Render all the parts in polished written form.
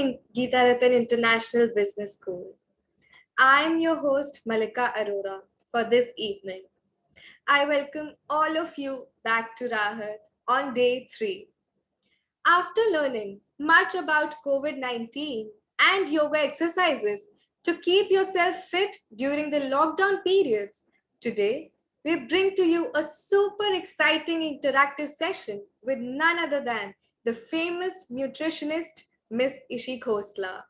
Geetharathan International Business School. I am your host Malika Arora for this evening. I welcome all of you back to Rahat on day 3. After learning much about COVID-19 and yoga exercises to keep yourself fit during the lockdown periods, today we bring to you a super exciting interactive session with none other than the famous nutritionist Miss Ishi Khosla.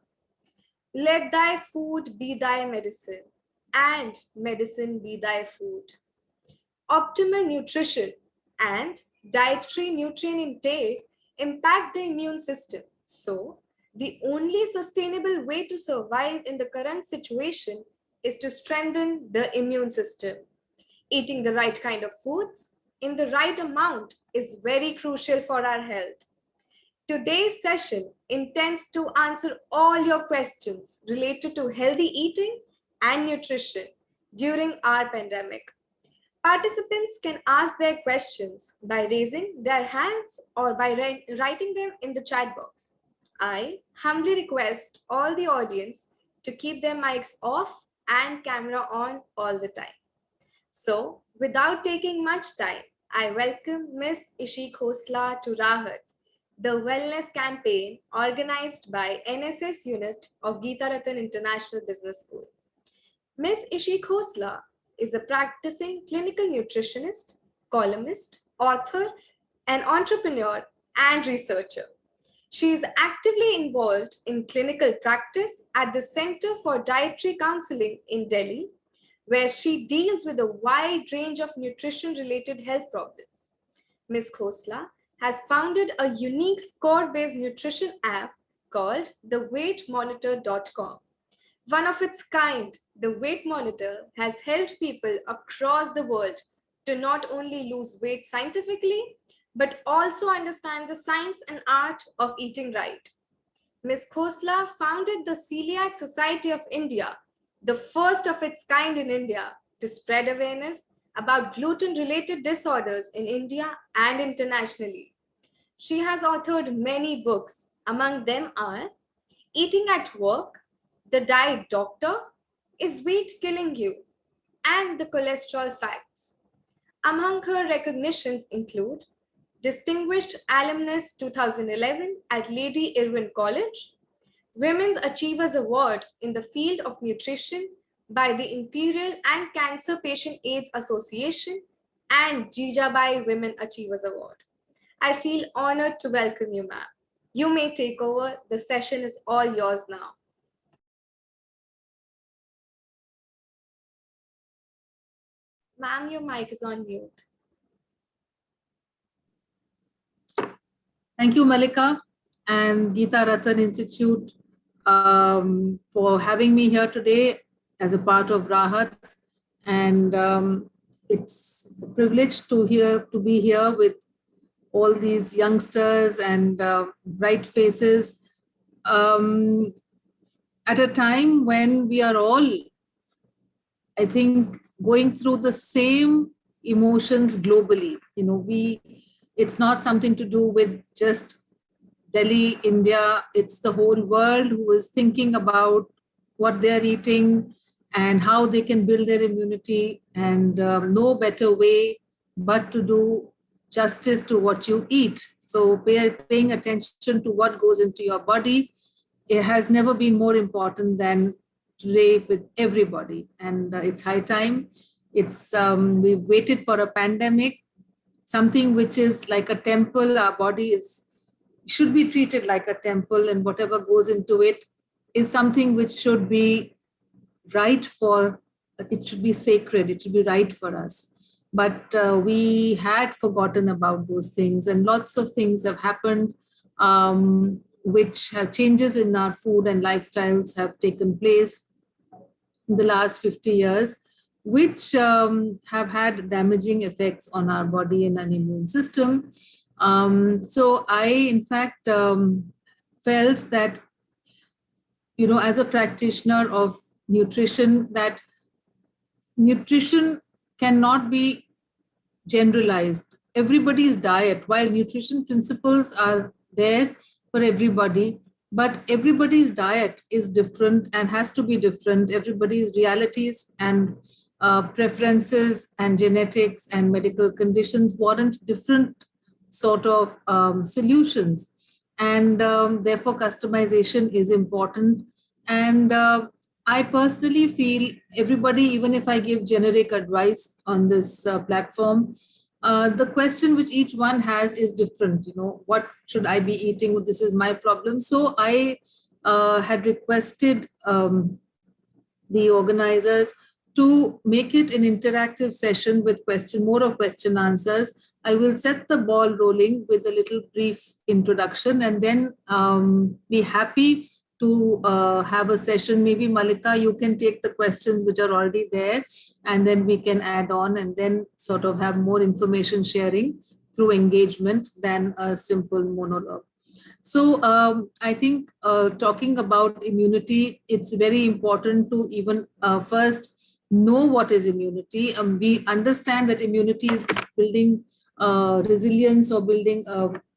Let thy food be thy medicine, and medicine be thy food. Optimal nutrition and dietary nutrient intake impact the immune system. So, the only sustainable way to survive in the current situation is to strengthen the immune system. Eating the right kind of foods in the right amount is very crucial for our health. Today's session intends to answer all your questions related to healthy eating and nutrition during our pandemic. Participants can ask their questions by raising their hands or by writing them in the chat box. I humbly request all the audience to keep their mics off and camera on all the time. So, without taking much time, I welcome Miss Ishi Khosla to Rahat, the wellness campaign organized by NSS unit of Geetharathan International Business School. Ms. Ishi Khosla is a practicing clinical nutritionist, columnist, author, an entrepreneur, and researcher. She is actively involved in clinical practice at the Center for Dietary Counseling in Delhi, where she deals with a wide range of nutrition-related health problems. Ms. Khosla has founded a unique score-based nutrition app called theweightmonitor.com. One of its kind, the Weight Monitor has helped people across the world to not only lose weight scientifically, but also understand the science and art of eating right. Ms. Khosla founded the Celiac Society of India, the first of its kind in India, to spread awareness about gluten-related disorders in India and internationally. She has authored many books. Among them are Eating at Work, The Diet Doctor, Is Weight Killing You? And The Cholesterol Facts. Among her recognitions include Distinguished Alumnus 2011 at Lady Irwin College, Women's Achievers Award in the field of nutrition by the Imperial and Cancer Patient AIDS Association, and Jijabai Women Achievers Award. I feel honored to welcome you, ma'am. You may take over. The session is all yours now. Ma'am, your mic is on mute. Thank you, Malika and Geetharathan Institute for having me here today as a part of Rahat. And it's a privilege to be here with all these youngsters and bright faces at a time when we are all, I think, going through the same emotions globally. It's not something to do with just Delhi, India. It's the whole world who is thinking about what they're eating and how they can build their immunity, and no better way but to do justice to what you eat. So paying attention to what goes into your body, it has never been more important than today with everybody. And it's high time. We've waited for a pandemic, something which is like a temple. Our body should be treated like a temple, and whatever goes into it is something which should be it should be sacred, it should be right for us. But we had forgotten about those things, and lots of things have happened which have changes in our food and lifestyles have taken place in the last 50 years, which have had damaging effects on our body and an immune system. So I, in fact, felt that, as a practitioner of nutrition, that nutrition cannot be generalized. Everybody's diet, while nutrition principles are there for everybody, but everybody's diet is different and has to be different. Everybody's realities and preferences and genetics and medical conditions warrant different sort of solutions. And therefore, customization is important. And I personally feel everybody, even if I give generic advice on this platform, the question which each one has is different. What should I be eating? This is my problem. So I had requested the organizers to make it an interactive session with more of question answers. I will set the ball rolling with a little brief introduction, and then be happy to have a session. Maybe Malika, you can take the questions which are already there, and then we can add on and then sort of have more information sharing through engagement than a simple monologue. So I think talking about immunity, it's very important to even first know what is immunity. We understand that immunity is building resilience or building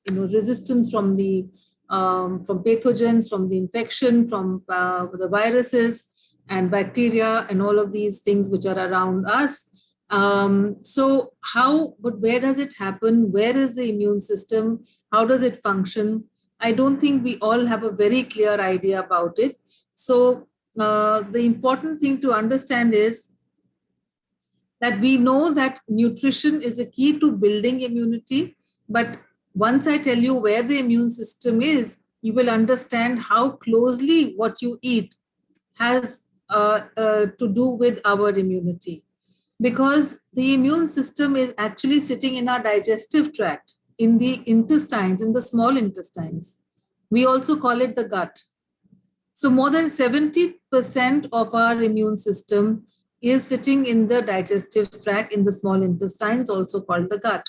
resistance from the from pathogens, from the infection, from the viruses and bacteria and all of these things which are around us. But where does it happen? Where is the immune system? How does it function? I don't think we all have a very clear idea about it. So the important thing to understand is that we know that nutrition is a key to building immunity. But once I tell you where the immune system is, you will understand how closely what you eat has to do with our immunity. Because the immune system is actually sitting in our digestive tract, in the intestines, in the small intestines. We also call it the gut. So more than 70% of our immune system is sitting in the digestive tract, in the small intestines, also called the gut.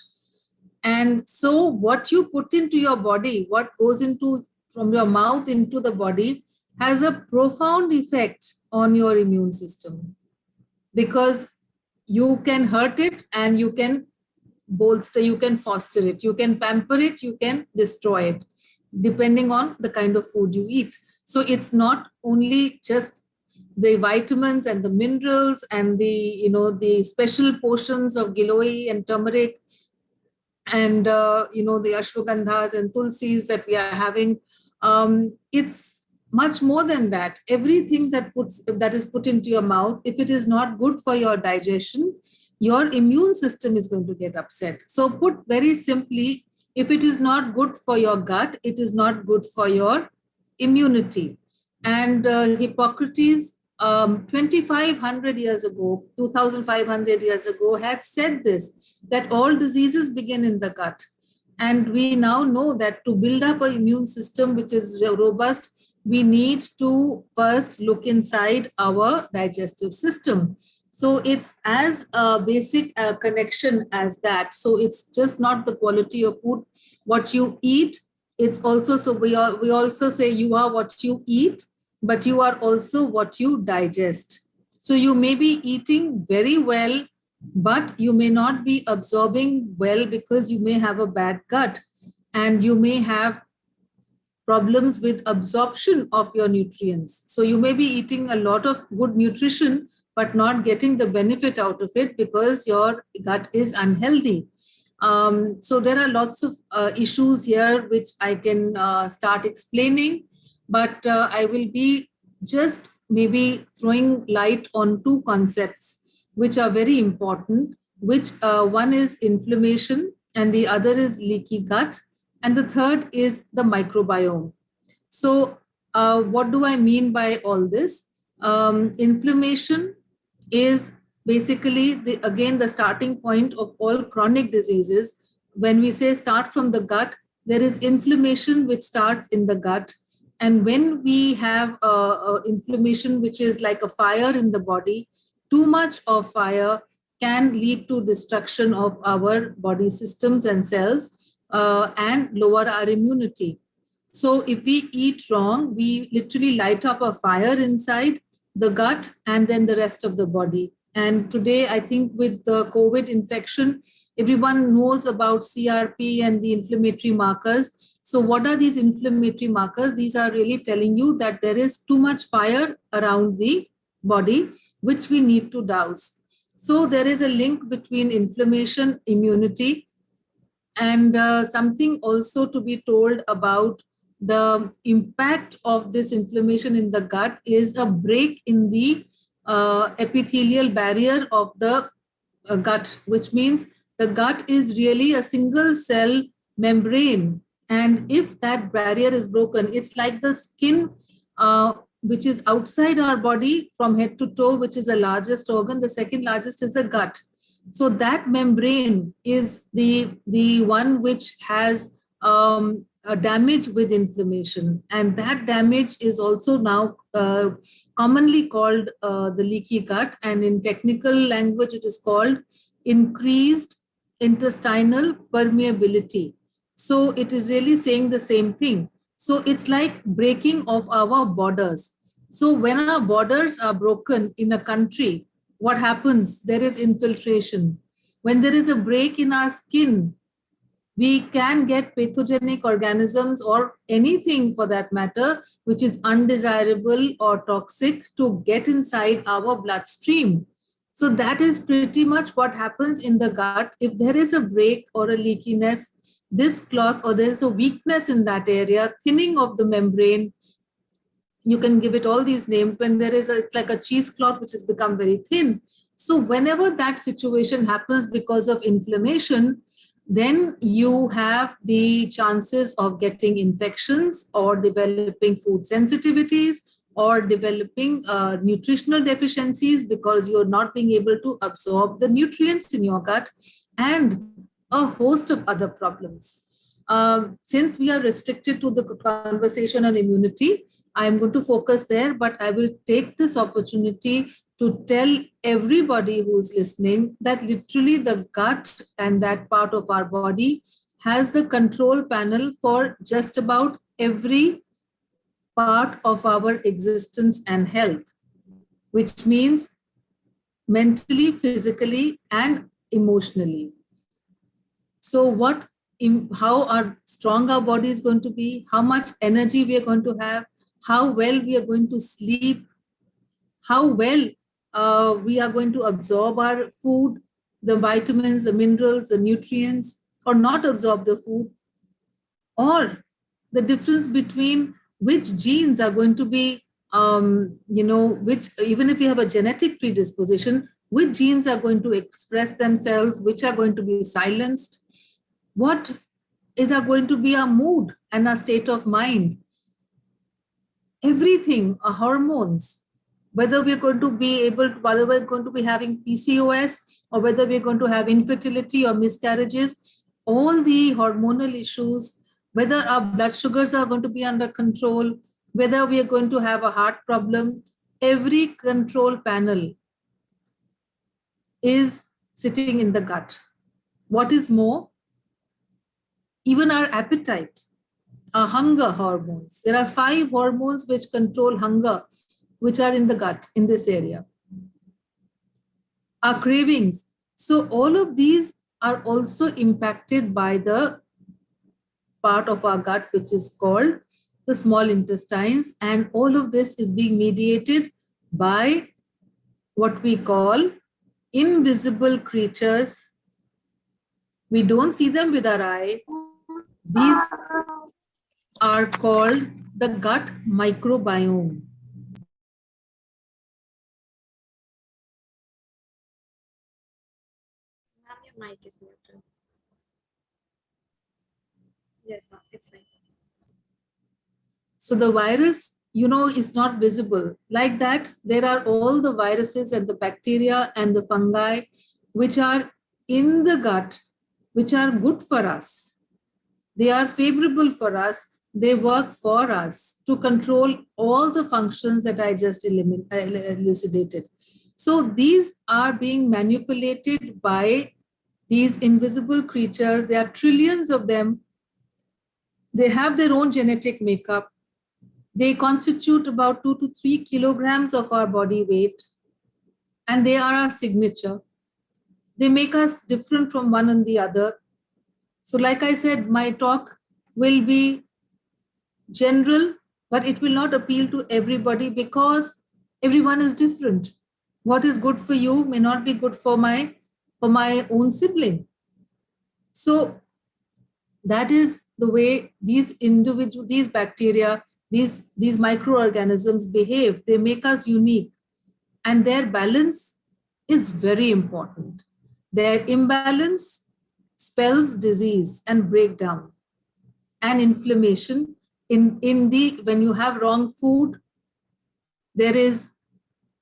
And so what you put into your body, what goes into from your mouth into the body, has a profound effect on your immune system, because you can hurt it and you can bolster, you can foster it, you can pamper it, you can destroy it, depending on the kind of food you eat. So it's not only just the vitamins and the minerals and the special portions of giloy and turmeric and the ashwagandhas and tulsis that we are having. It's much more than that. Everything that is put into your mouth, if it is not good for your digestion, your immune system is going to get upset. So put very simply, if it is not good for your gut, it is not good for your immunity. And Hippocrates, 2,500 years ago, 2,500 years ago, had said this, that all diseases begin in the gut. And we now know that to build up an immune system which is robust, we need to first look inside our digestive system. So it's as a basic connection as that. So it's just not the quality of food, what you eat. It's also, so we also say you are what you eat, but you are also what you digest. So you may be eating very well, but you may not be absorbing well because you may have a bad gut, and you may have problems with absorption of your nutrients. So you may be eating a lot of good nutrition, but not getting the benefit out of it because your gut is unhealthy. So there are lots of issues here which I can start explaining, but I will be just maybe throwing light on two concepts which are very important, which one is inflammation and the other is leaky gut, and the third is the microbiome. So what do I mean by all this? Inflammation is basically, again, the starting point of all chronic diseases. When we say start from the gut, there is inflammation which starts in the gut. And when we have inflammation, which is like a fire in the body, too much of fire can lead to destruction of our body systems and cells and lower our immunity. So if we eat wrong, we literally light up a fire inside the gut and then the rest of the body. And today, I think with the COVID infection, everyone knows about CRP and the inflammatory markers. So what are these inflammatory markers? These are really telling you that there is too much fire around the body, which we need to douse. So there is a link between inflammation, immunity, and something also to be told about the impact of this inflammation in the gut is a break in the epithelial barrier of the gut, which means the gut is really a single cell membrane. And if that barrier is broken, it's like the skin, which is outside our body from head to toe, which is the largest organ. The second largest is the gut. So that membrane is the one which has a damage with inflammation, and that damage is also now commonly called the leaky gut, and in technical language it is called increased intestinal permeability. So it is really saying the same thing. So it's like breaking of our borders. So when our borders are broken in a country, what happens? There is infiltration. When there is a break in our skin, we can get pathogenic organisms or anything for that matter, which is undesirable or toxic to get inside our bloodstream. So that is pretty much what happens in the gut. If there is a break or a leakiness, this cloth, or there is a weakness in that area, thinning of the membrane, you can give it all these names. When there is it's like a cheesecloth which has become very thin. So whenever that situation happens because of inflammation, then you have the chances of getting infections or developing food sensitivities or developing nutritional deficiencies because you're not being able to absorb the nutrients in your gut, and a host of other problems. Since we are restricted to the conversation on immunity, I am going to focus there, but I will take this opportunity to tell everybody who's listening that literally the gut and that part of our body has the control panel for just about every part of our existence and health, which means mentally, physically, and emotionally. So how strong our body is going to be, how much energy we are going to have, how well we are going to sleep, how well we are going to absorb our food, the vitamins, the minerals, the nutrients, or not absorb the food, or the difference between which genes are going to be, which, even if you have a genetic predisposition, which genes are going to express themselves, which are going to be silenced, what is going to be our mood and our state of mind. Everything, our hormones, whether we're going to be able to, whether we're going to be having PCOS or whether we're going to have infertility or miscarriages, all the hormonal issues, whether our blood sugars are going to be under control, whether we are going to have a heart problem, every control panel is sitting in the gut. What is more, even our appetite, our hunger hormones. There are 5 hormones which control hunger, which are in the gut, in this area. Our cravings. So all of these are also impacted by the part of our gut, which is called the small intestines. And all of this is being mediated by what we call invisible creatures. We don't see them with our eye. These are called the gut microbiome. Ma'am, your mic is muted. Yes, ma'am, it's fine. So the virus, is not visible. Like that, there are all the viruses and the bacteria and the fungi which are in the gut, which are good for us. They are favorable for us. They work for us to control all the functions that I just elucidated. So these are being manipulated by these invisible creatures. There are trillions of them. They have their own genetic makeup. They constitute about 2 to 3 kilograms of our body weight, and they are our signature. They make us different from one and the other. So like I said, my talk will be general, but it will not appeal to everybody because everyone is different. What is good for you may not be good for my own sibling. So that is the way these bacteria, these microorganisms behave. They make us unique, and their balance is very important. Their imbalance spells disease and breakdown and inflammation. When you have wrong food, there is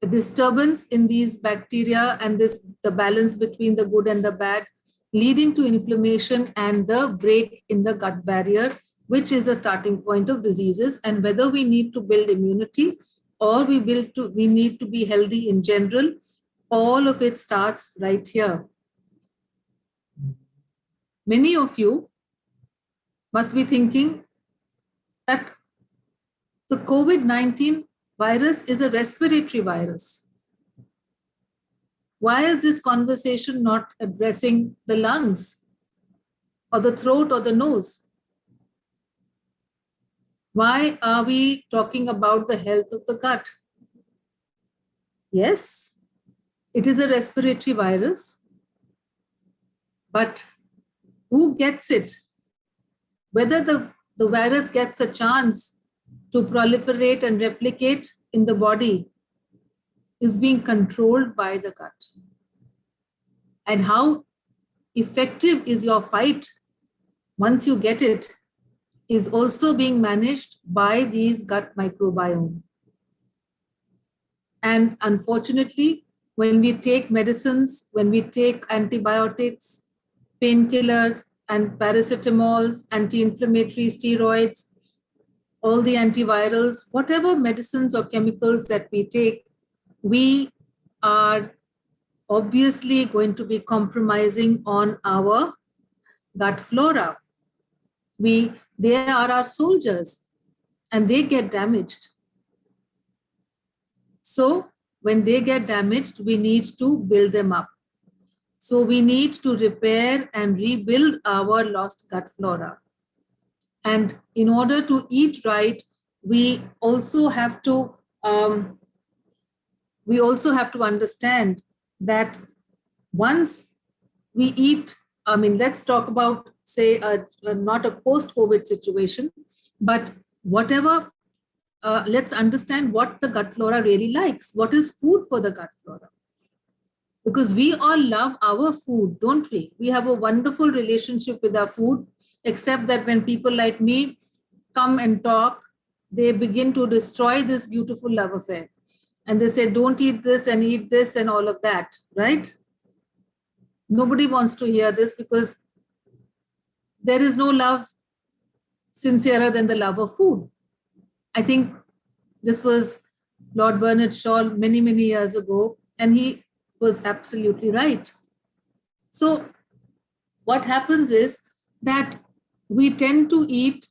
a disturbance in these bacteria and the balance between the good and the bad, leading to inflammation and the break in the gut barrier, which is a starting point of diseases. And whether we need to build immunity or we need to be healthy in general, all of it starts right here. Many of you must be thinking that the COVID-19 virus is a respiratory virus. Why is this conversation not addressing the lungs or the throat or the nose? Why are we talking about the health of the gut? Yes, it is a respiratory virus, but who gets it? Whether the virus gets a chance to proliferate and replicate in the body is being controlled by the gut. And how effective is your fight once you get it is also being managed by these gut microbiome. And unfortunately, when we take medicines, when we take antibiotics, painkillers, and paracetamols, anti-inflammatory steroids, all the antivirals, whatever medicines or chemicals that we take, we are obviously going to be compromising on our gut flora. They are our soldiers and they get damaged. So when they get damaged, we need to build them up. So we need to repair and rebuild our lost gut flora. And in order to eat right, we also have to understand that once we eat, let's talk about, say, not a post-COVID situation, but whatever, let's understand what the gut flora really likes. What is food for the gut flora? Because we all love our food, don't we? We have a wonderful relationship with our food, except that when people like me come and talk, they begin to destroy this beautiful love affair. And they say, don't eat this and eat this and all of that, right? Nobody wants to hear this because there is no love sincerer than the love of food. I think this was Lord Bernard Shaw many, many years ago, and he was absolutely right. So what happens is that we tend to eat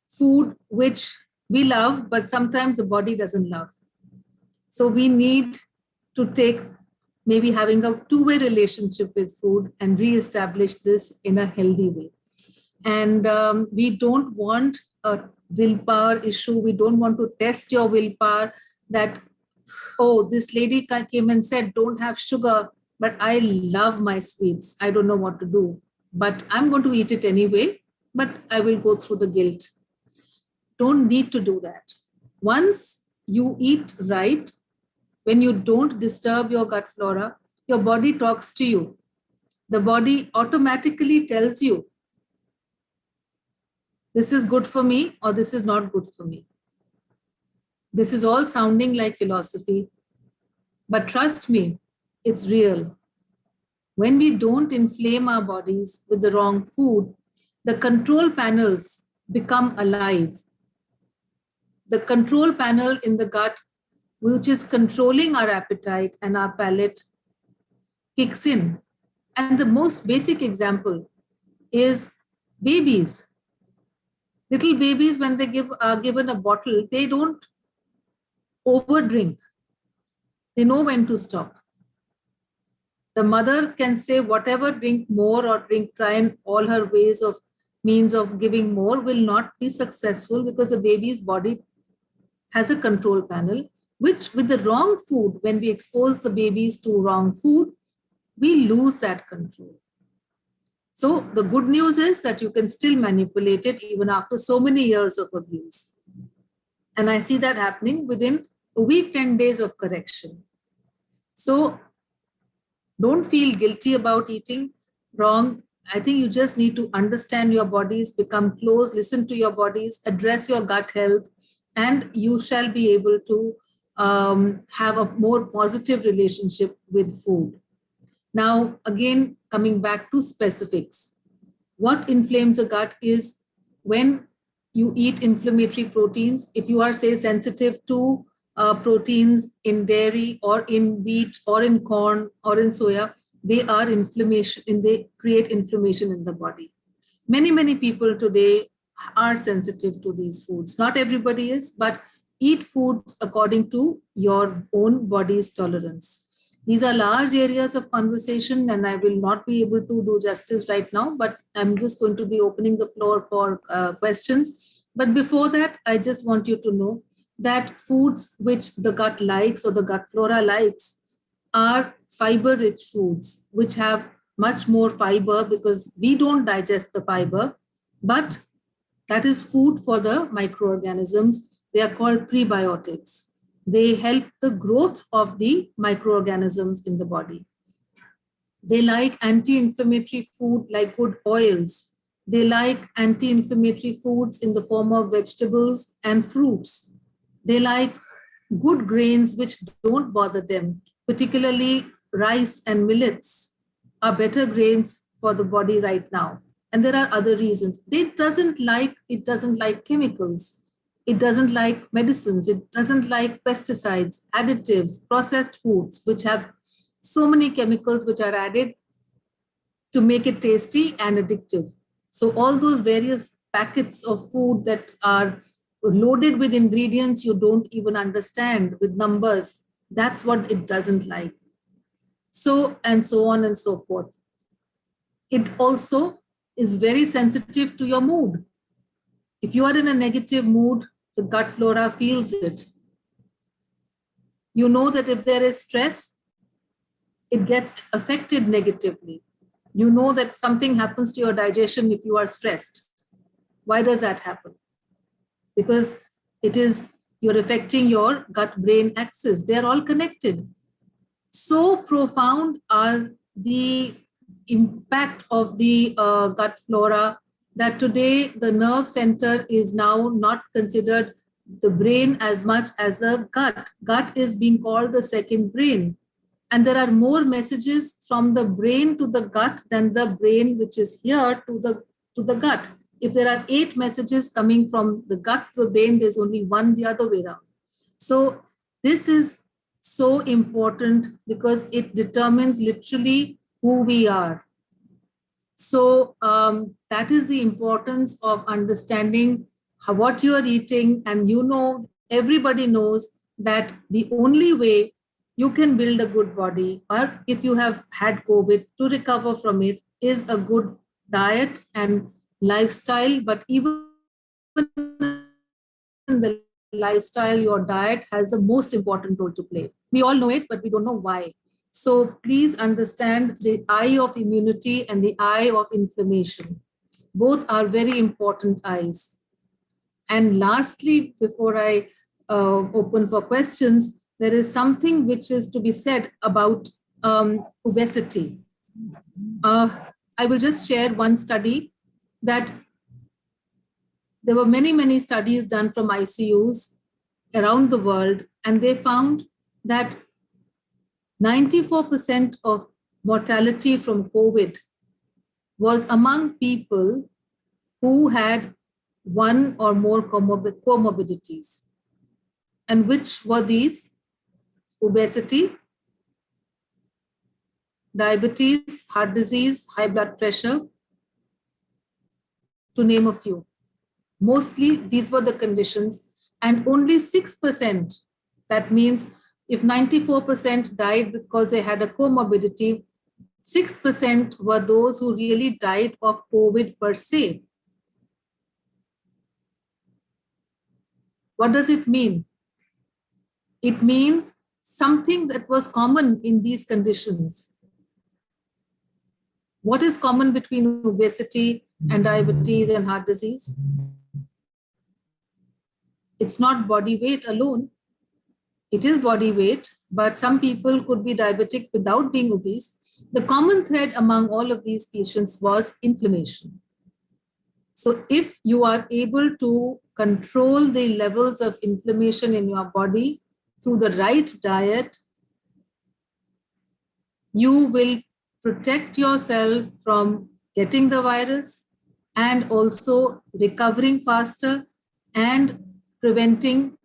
food which we love, but sometimes the body doesn't love. So we need to take maybe having a two-way relationship with food and reestablish this in a healthy way. And we don't want a willpower issue. We don't want to test your willpower that, oh, this lady came and said, don't have sugar, but I love my sweets. I don't know what to do, but I'm going to eat it anyway, but I will go through the guilt. Don't need to do that. Once you eat right, when you don't disturb your gut flora, your body talks to you. The body automatically tells you, this is good for me or this is not good for me. This is all sounding like philosophy, but trust me, it's real. When we don't inflame our bodies with the wrong food, the control panels become alive. The control panel in the gut, which is controlling our appetite and our palate, kicks in. And the most basic example is babies. Little babies, when they are given a bottle, they don't overdrink. They know when to stop. The mother can say whatever, drink more or try in all her ways of means of giving more will not be successful, because the baby's body has a control panel, which with the wrong food, when we expose the babies to wrong food, we lose that control. So the good news is that you can still manipulate it even after so many years of abuse. And I see that happening within a week, 10 days of correction. So don't feel guilty about eating wrong. I think you just need to understand your bodies, become close, listen to your bodies, address your gut health, and you shall be able to have a more positive relationship with food. Now, again, coming back to specifics, what inflames the gut is when you eat inflammatory proteins. If you are, say, sensitive to proteins in dairy or in wheat or in corn or in soya, they are inflammation, and they create inflammation in the body. Many people today are sensitive to these foods. Not everybody is, but eat foods according to your own body's tolerance. These are large areas of conversation, and I will not be able to do justice right now, but I'm just going to be opening the floor for questions. But before that, I just want you to know that foods which the gut likes or the gut flora likes are fiber rich foods, which have much more fiber, because we don't digest the fiber, but that is food for the microorganisms. They are called prebiotics. They help the growth of the microorganisms in the body. They like anti-inflammatory food like good oils. They like anti-inflammatory foods in the form of vegetables and fruits. They like good grains which don't bother them, particularly rice and millets are better grains for the body right now. And there are other reasons. It doesn't like chemicals. It doesn't like medicines. It doesn't like pesticides, additives, processed foods, which have so many chemicals which are added to make it tasty and addictive. So all those various packets of food that are loaded with ingredients you don't even understand, with numbers, that's what it doesn't like. So, and so on and so forth. It also is very sensitive to your mood. If you are in a negative mood, the gut flora feels it. You know that if there is stress, it gets affected negatively. You know that something happens to your digestion if you are stressed. Why does that happen? Because you're affecting your gut-brain axis. They're all connected. So profound are the impact of the gut flora that today the nerve center is now not considered the brain as much as a gut. Gut is being called the second brain. And there are more messages from the brain to the gut than the brain which is here to the gut. If there are 8 messages coming from the gut to the brain, there's only one the other way around. So this is so important because it determines literally who we are. So that is the importance of understanding what you are eating. And everybody knows that the only way you can build a good body, or if you have had COVID, to recover from it, is a good diet and lifestyle. But even in the lifestyle, your diet has the most important role to play. We all know it, but we don't know why. So please understand the eye of immunity and the eye of inflammation. Both are very important eyes. And lastly, before I open for questions, there is something which is to be said about obesity. I will just share one study that there were many studies done from ICUs around the world, and they found that 94% of mortality from COVID was among people who had one or more comorbidities. And which were these? Obesity, diabetes, heart disease, high blood pressure, to name a few. Mostly these were the conditions, and only 6%, that means if 94% died because they had a comorbidity, 6% were those who really died of COVID per se. What does it mean? It means something that was common in these conditions. What is common between obesity and diabetes and heart disease? It's not body weight alone. It is body weight, but some people could be diabetic without being obese. The common thread among all of these patients was inflammation. So if you are able to control the levels of inflammation in your body through the right diet, you will protect yourself from getting the virus and also recovering faster and preventing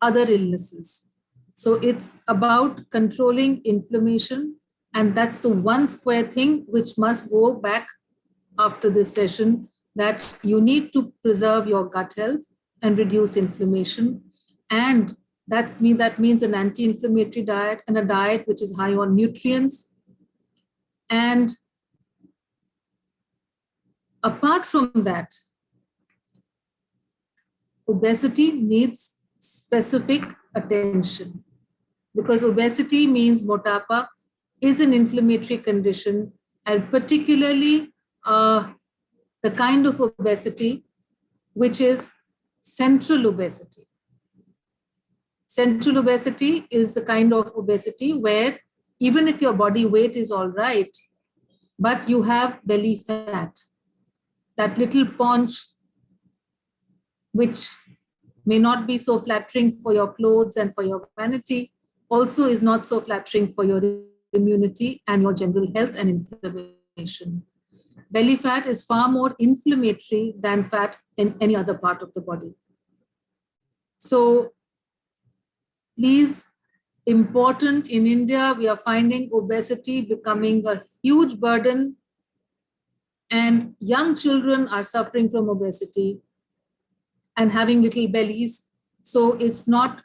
other illnesses. So it's about controlling inflammation, and that's the one square thing which must go back after this session, that you need to preserve your gut health and reduce inflammation. And that means an anti-inflammatory diet and a diet which is high on nutrients. And apart from that, obesity needs specific attention, because obesity means motapa is an inflammatory condition, and particularly the kind of obesity which is central obesity. Central obesity is the kind of obesity where even if your body weight is all right, but you have belly fat, that little paunch, which may not be so flattering for your clothes and for your vanity, also is not so flattering for your immunity and your general health and inflammation. Belly fat is far more inflammatory than fat in any other part of the body. So please, important in India, we are finding obesity becoming a huge burden, and young children are suffering from obesity and having little bellies. So it's not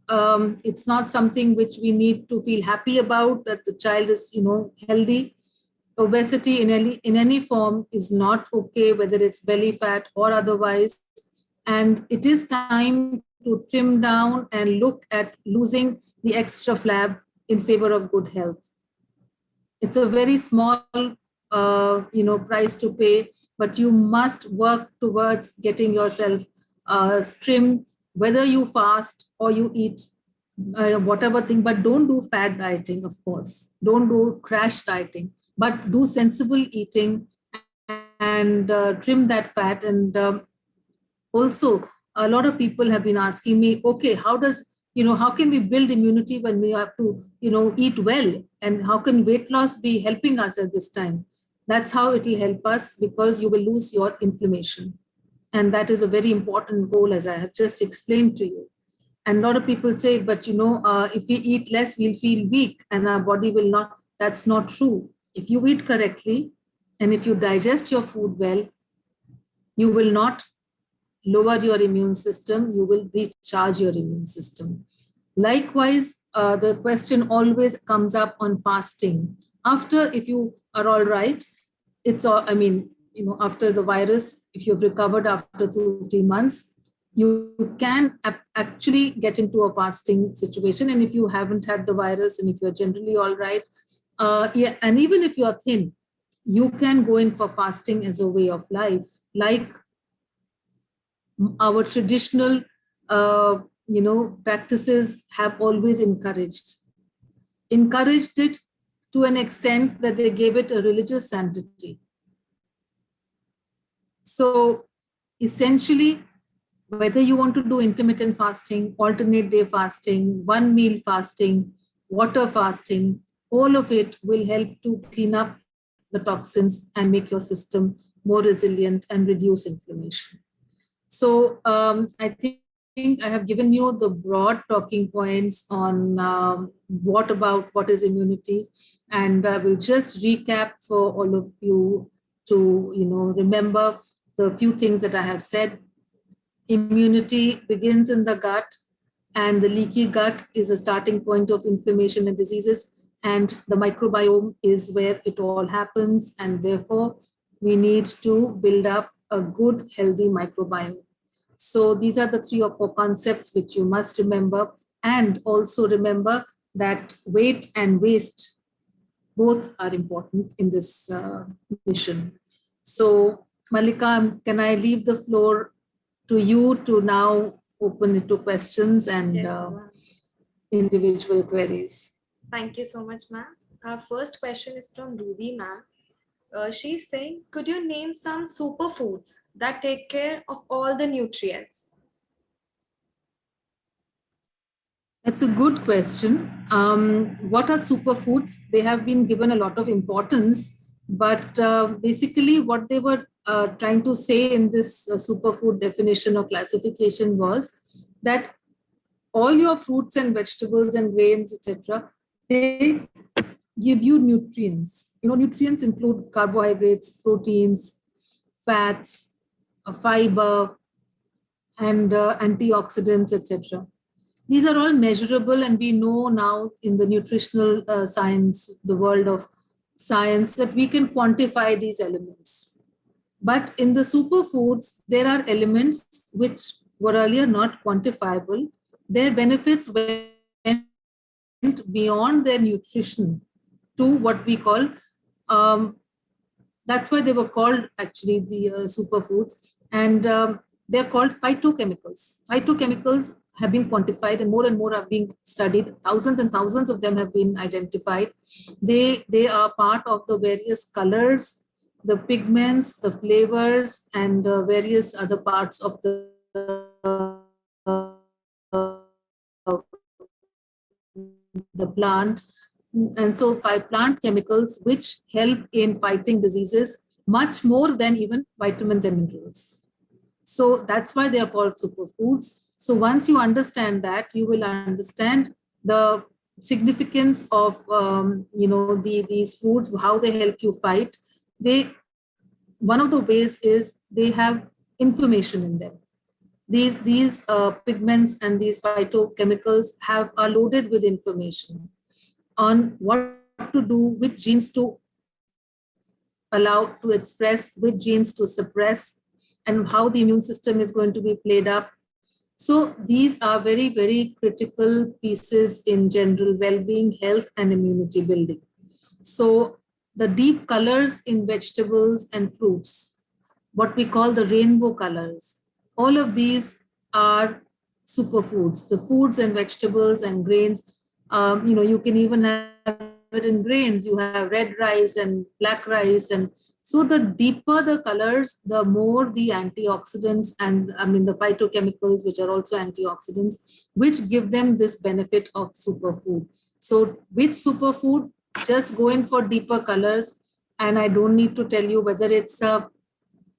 something which we need to feel happy about, that the child is, healthy. Obesity in any form is not okay, whether it's belly fat or otherwise. And it is time to trim down and look at losing the extra flab in favor of good health. It's a very small, price to pay, but you must work towards getting yourself trim, whether you fast or you eat whatever thing, but don't do fad dieting, of course. Don't do crash dieting, but do sensible eating and trim that fat. And also, a lot of people have been asking me, okay, how can we build immunity when we have to, eat well? And how can weight loss be helping us at this time? That's how it will help us, because you will lose your inflammation. And that is a very important goal, as I have just explained to you. And a lot of people say, but if we eat less, we'll feel weak and our body will not. That's not true. If you eat correctly and if you digest your food well, you will not lower your immune system, you will recharge your immune system. Likewise, the question always comes up on fasting. After, if you are all right, after the virus, if you've recovered after 2-3 months, you can actually get into a fasting situation. And if you haven't had the virus and if you're generally all right, and even if you're thin, you can go in for fasting as a way of life, like our traditional practices have always encouraged it to an extent that they gave it a religious sanctity. So essentially, whether you want to do intermittent fasting, alternate day fasting, one meal fasting, water fasting, all of it will help to clean up the toxins and make your system more resilient and reduce inflammation. So I think I have given you the broad talking points on what is immunity, and I will just recap for all of you to remember the few things that I have said. Immunity begins in the gut, and the leaky gut is a starting point of inflammation and diseases, and the microbiome is where it all happens, and therefore we need to build up a good, healthy microbiome. So these are the 3 or 4 concepts which you must remember. And also remember that weight and waste both are important in this mission. So Malika, can I leave the floor to you to now open it to questions and Yes, ma'am. individual queries? Thank you so much, ma'am. Our first question is from Ruby, ma'am. She's saying, could you name some superfoods that take care of all the nutrients? That's a good question. What are superfoods? They have been given a lot of importance, but basically, what they were trying to say in this superfood definition or classification was that all your fruits and vegetables and grains, etc., they give you nutrients. Nutrients include carbohydrates, proteins, fats, fiber, and antioxidants, etc. These are all measurable, and we know now in the nutritional science, the world of science, that we can quantify these elements. But in the superfoods, there are elements which were earlier not quantifiable. Their benefits went beyond their nutrition to what we call, that's why they were called actually the superfoods. And they're called phytochemicals. Phytochemicals have been quantified and more are being studied. Thousands and thousands of them have been identified. They are part of the various colors, the pigments, the flavors, and various other parts of the plant. And so plant chemicals which help in fighting diseases much more than even vitamins and minerals. So that's why they are called superfoods. So once you understand that, you will understand the significance of these foods, how they help you fight. One of the ways is they have information in them. These pigments and these phytochemicals are loaded with information on what to do, which genes to allow to express, which genes to suppress, and how the immune system is going to be played up. So these are very, very critical pieces in general well-being, health, and immunity building. So the deep colors in vegetables and fruits, what we call the rainbow colors, all of these are superfoods. The foods and vegetables and grains, you can even have it in grains. You have red rice and black rice. And so the deeper the colors, the more the antioxidants and the phytochemicals, which are also antioxidants, which give them this benefit of superfood. So with superfood, just go in for deeper colors. And I don't need to tell you whether it's a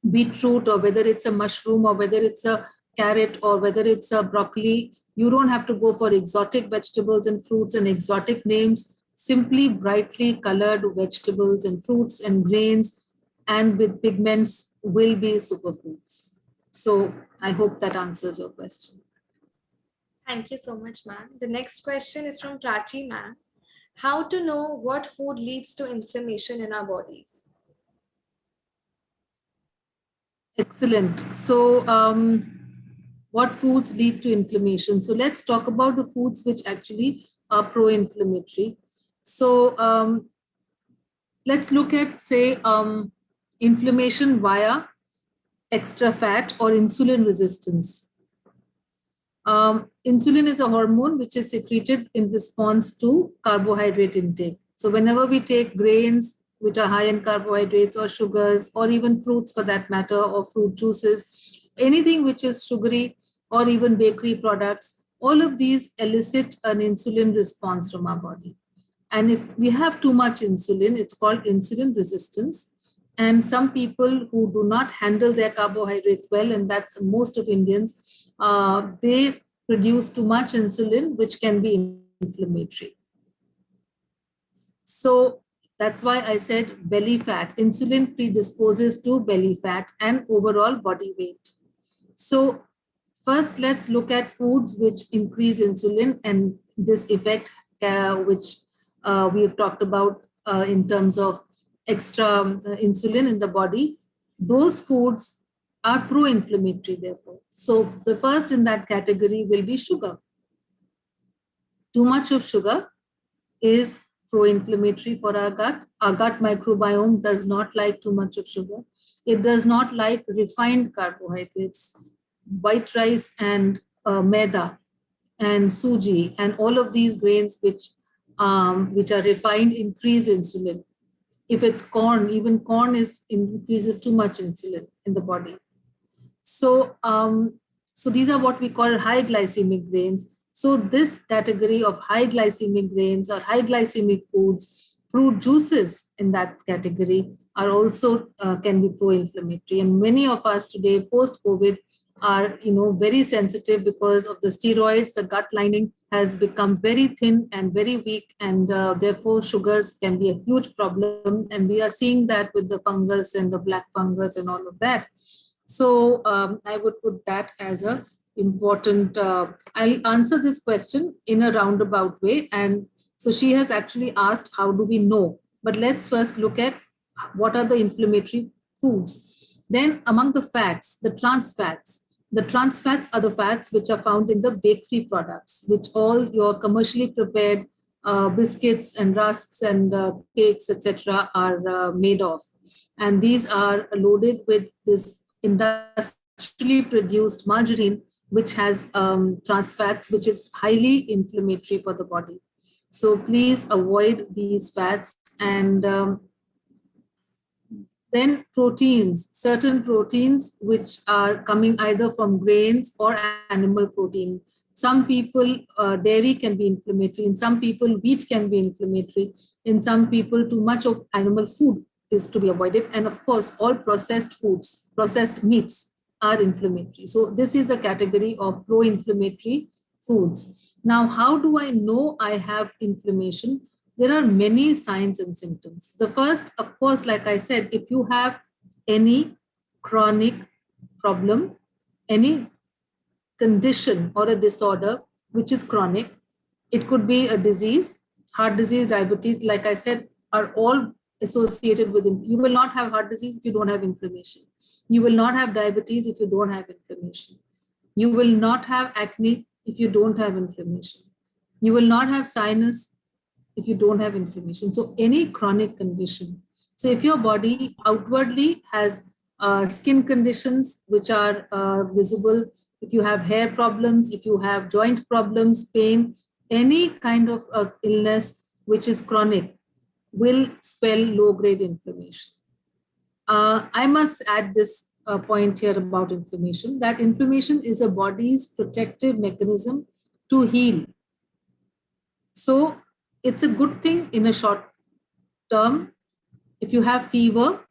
beetroot or whether it's a mushroom or whether it's a carrot or whether it's a broccoli. You don't have to go for exotic vegetables and fruits and exotic names. Simply brightly colored vegetables and fruits and grains and with pigments will be superfoods. So I hope that answers your question. Thank you so much, ma'am. The next question is from Prachi, ma'am. How to know what food leads to inflammation in our bodies? Excellent. So what foods lead to inflammation? So let's talk about the foods which actually are pro-inflammatory. So let's look at, say, inflammation via extra fat or insulin resistance. Insulin is a hormone which is secreted in response to carbohydrate intake. So whenever we take grains which are high in carbohydrates or sugars or even fruits for that matter or fruit juices, anything which is sugary or even bakery products, all of these elicit an insulin response from our body. And if we have too much insulin, it's called insulin resistance. And some people who do not handle their carbohydrates well, and that's most of Indians, they produce too much insulin, which can be inflammatory. So that's why I said belly fat. Insulin predisposes to belly fat and overall body weight. So first, let's look at foods which increase insulin and this effect which we have talked about in terms of extra insulin in the body. Those foods are pro-inflammatory, therefore. So the first in that category will be sugar. Too much of sugar is pro-inflammatory for our gut. Our gut microbiome does not like too much of sugar. It does not like refined carbohydrates, white rice and maida and suji and all of these grains which are refined increase insulin. If it's corn, even corn increases too much insulin in the body. So these are what we call high glycemic grains. So this category of high glycemic grains or high glycemic foods, fruit juices in that category are also can be pro-inflammatory. And many of us today post-COVID are very sensitive because of the steroids. The gut lining has become very thin and very weak, and therefore sugars can be a huge problem. And we are seeing that with the fungus and the black fungus and all of that. So I would put that as a important. I'll answer this question in a roundabout way. And so she has actually asked, how do we know? But let's first look at what are the inflammatory foods. Then among the fats, the trans fats. The trans fats are the fats which are found in the bakery products, which all your commercially prepared biscuits and rusks and cakes, etc., are made of. And these are loaded with this industrially produced margarine, which has trans fats, which is highly inflammatory for the body. So please avoid these fats. And then proteins, certain proteins which are coming either from grains or animal protein. Some people, dairy can be inflammatory. In some people, wheat can be inflammatory. In some people, too much of animal food is to be avoided. And of course, all processed foods, processed meats are inflammatory. So this is a category of pro-inflammatory foods. Now, how do I know I have inflammation? There are many signs and symptoms. The first, of course, like I said, if you have any chronic problem, any condition or a disorder which is chronic, it could be a disease, heart disease, diabetes, like I said, are all associated with it. You will not have heart disease if you don't have inflammation. You will not have diabetes if you don't have inflammation. You will not have acne if you don't have inflammation. You will not have sinus if you don't have inflammation. So any chronic condition. So if your body outwardly has skin conditions which are visible, if you have hair problems, if you have joint problems, pain, any kind of illness which is chronic will spell low-grade inflammation. I must add this point here about inflammation, that inflammation is a body's protective mechanism to heal. So it's a good thing in a short term. If you have fever,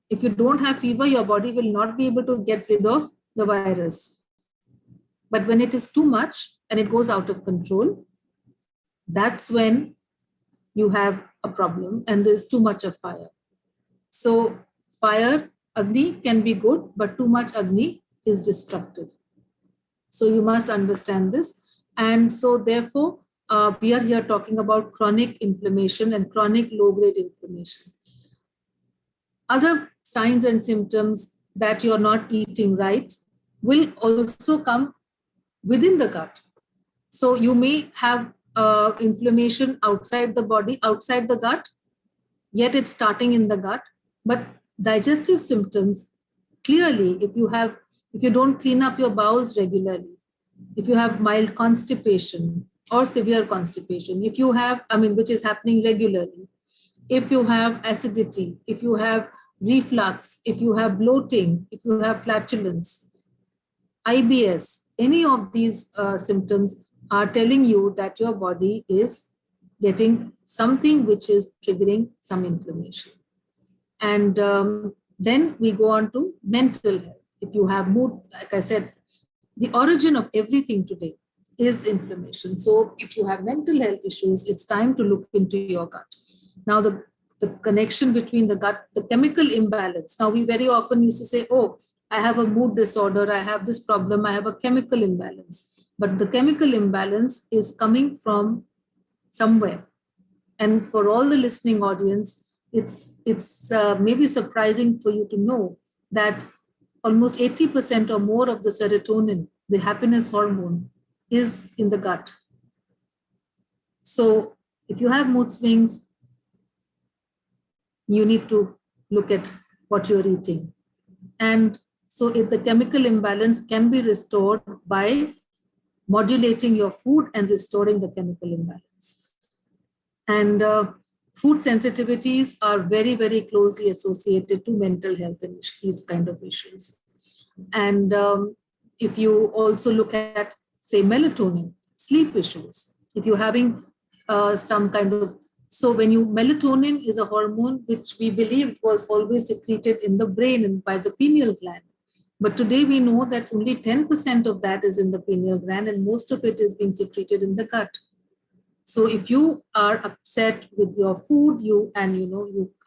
if you don't have fever, your body will not be able to get rid of the virus. But when it is too much and it goes out of control, that's when you have a problem and there's too much of fire. So fire, Agni can be good, but too much Agni is destructive. So you must understand this. And so therefore, we are here talking about chronic inflammation and chronic low-grade inflammation. Other signs and symptoms that you're not eating right will also come within the gut. So you may have inflammation outside the body, outside the gut, yet it's starting in the gut. But digestive symptoms, clearly, if you don't clean up your bowels regularly, if you have mild constipation or severe constipation, if you have, which is happening regularly, if you have acidity, if you have reflux, if you have bloating, if you have flatulence, IBS, any of these symptoms are telling you that your body is getting something which is triggering some inflammation. And then we go on to mental health. If you have mood, like I said, the origin of everything today is inflammation. So if you have mental health issues, it's time to look into your gut. Now, the connection between the gut, the chemical imbalance. Now, we very often used to say, oh, I have a mood disorder, I have this problem, I have a chemical imbalance. But the chemical imbalance is coming from somewhere. And for all the listening audience, it's maybe surprising for you to know that almost 80% or more of the serotonin, the happiness hormone, is in the gut. So if you have mood swings, you need to look at what you're eating. And so if the chemical imbalance can be restored by modulating your food and restoring the chemical imbalance. And food sensitivities are very, very closely associated to mental health and these kind of issues. And if you also look at, say, melatonin, sleep issues, if you're having some kind of, so when you, melatonin is a hormone which we believed was always secreted in the brain and by the pineal gland. But today we know that only 10% of that is in the pineal gland and most of it is being secreted in the gut. So if you are upset with your food, you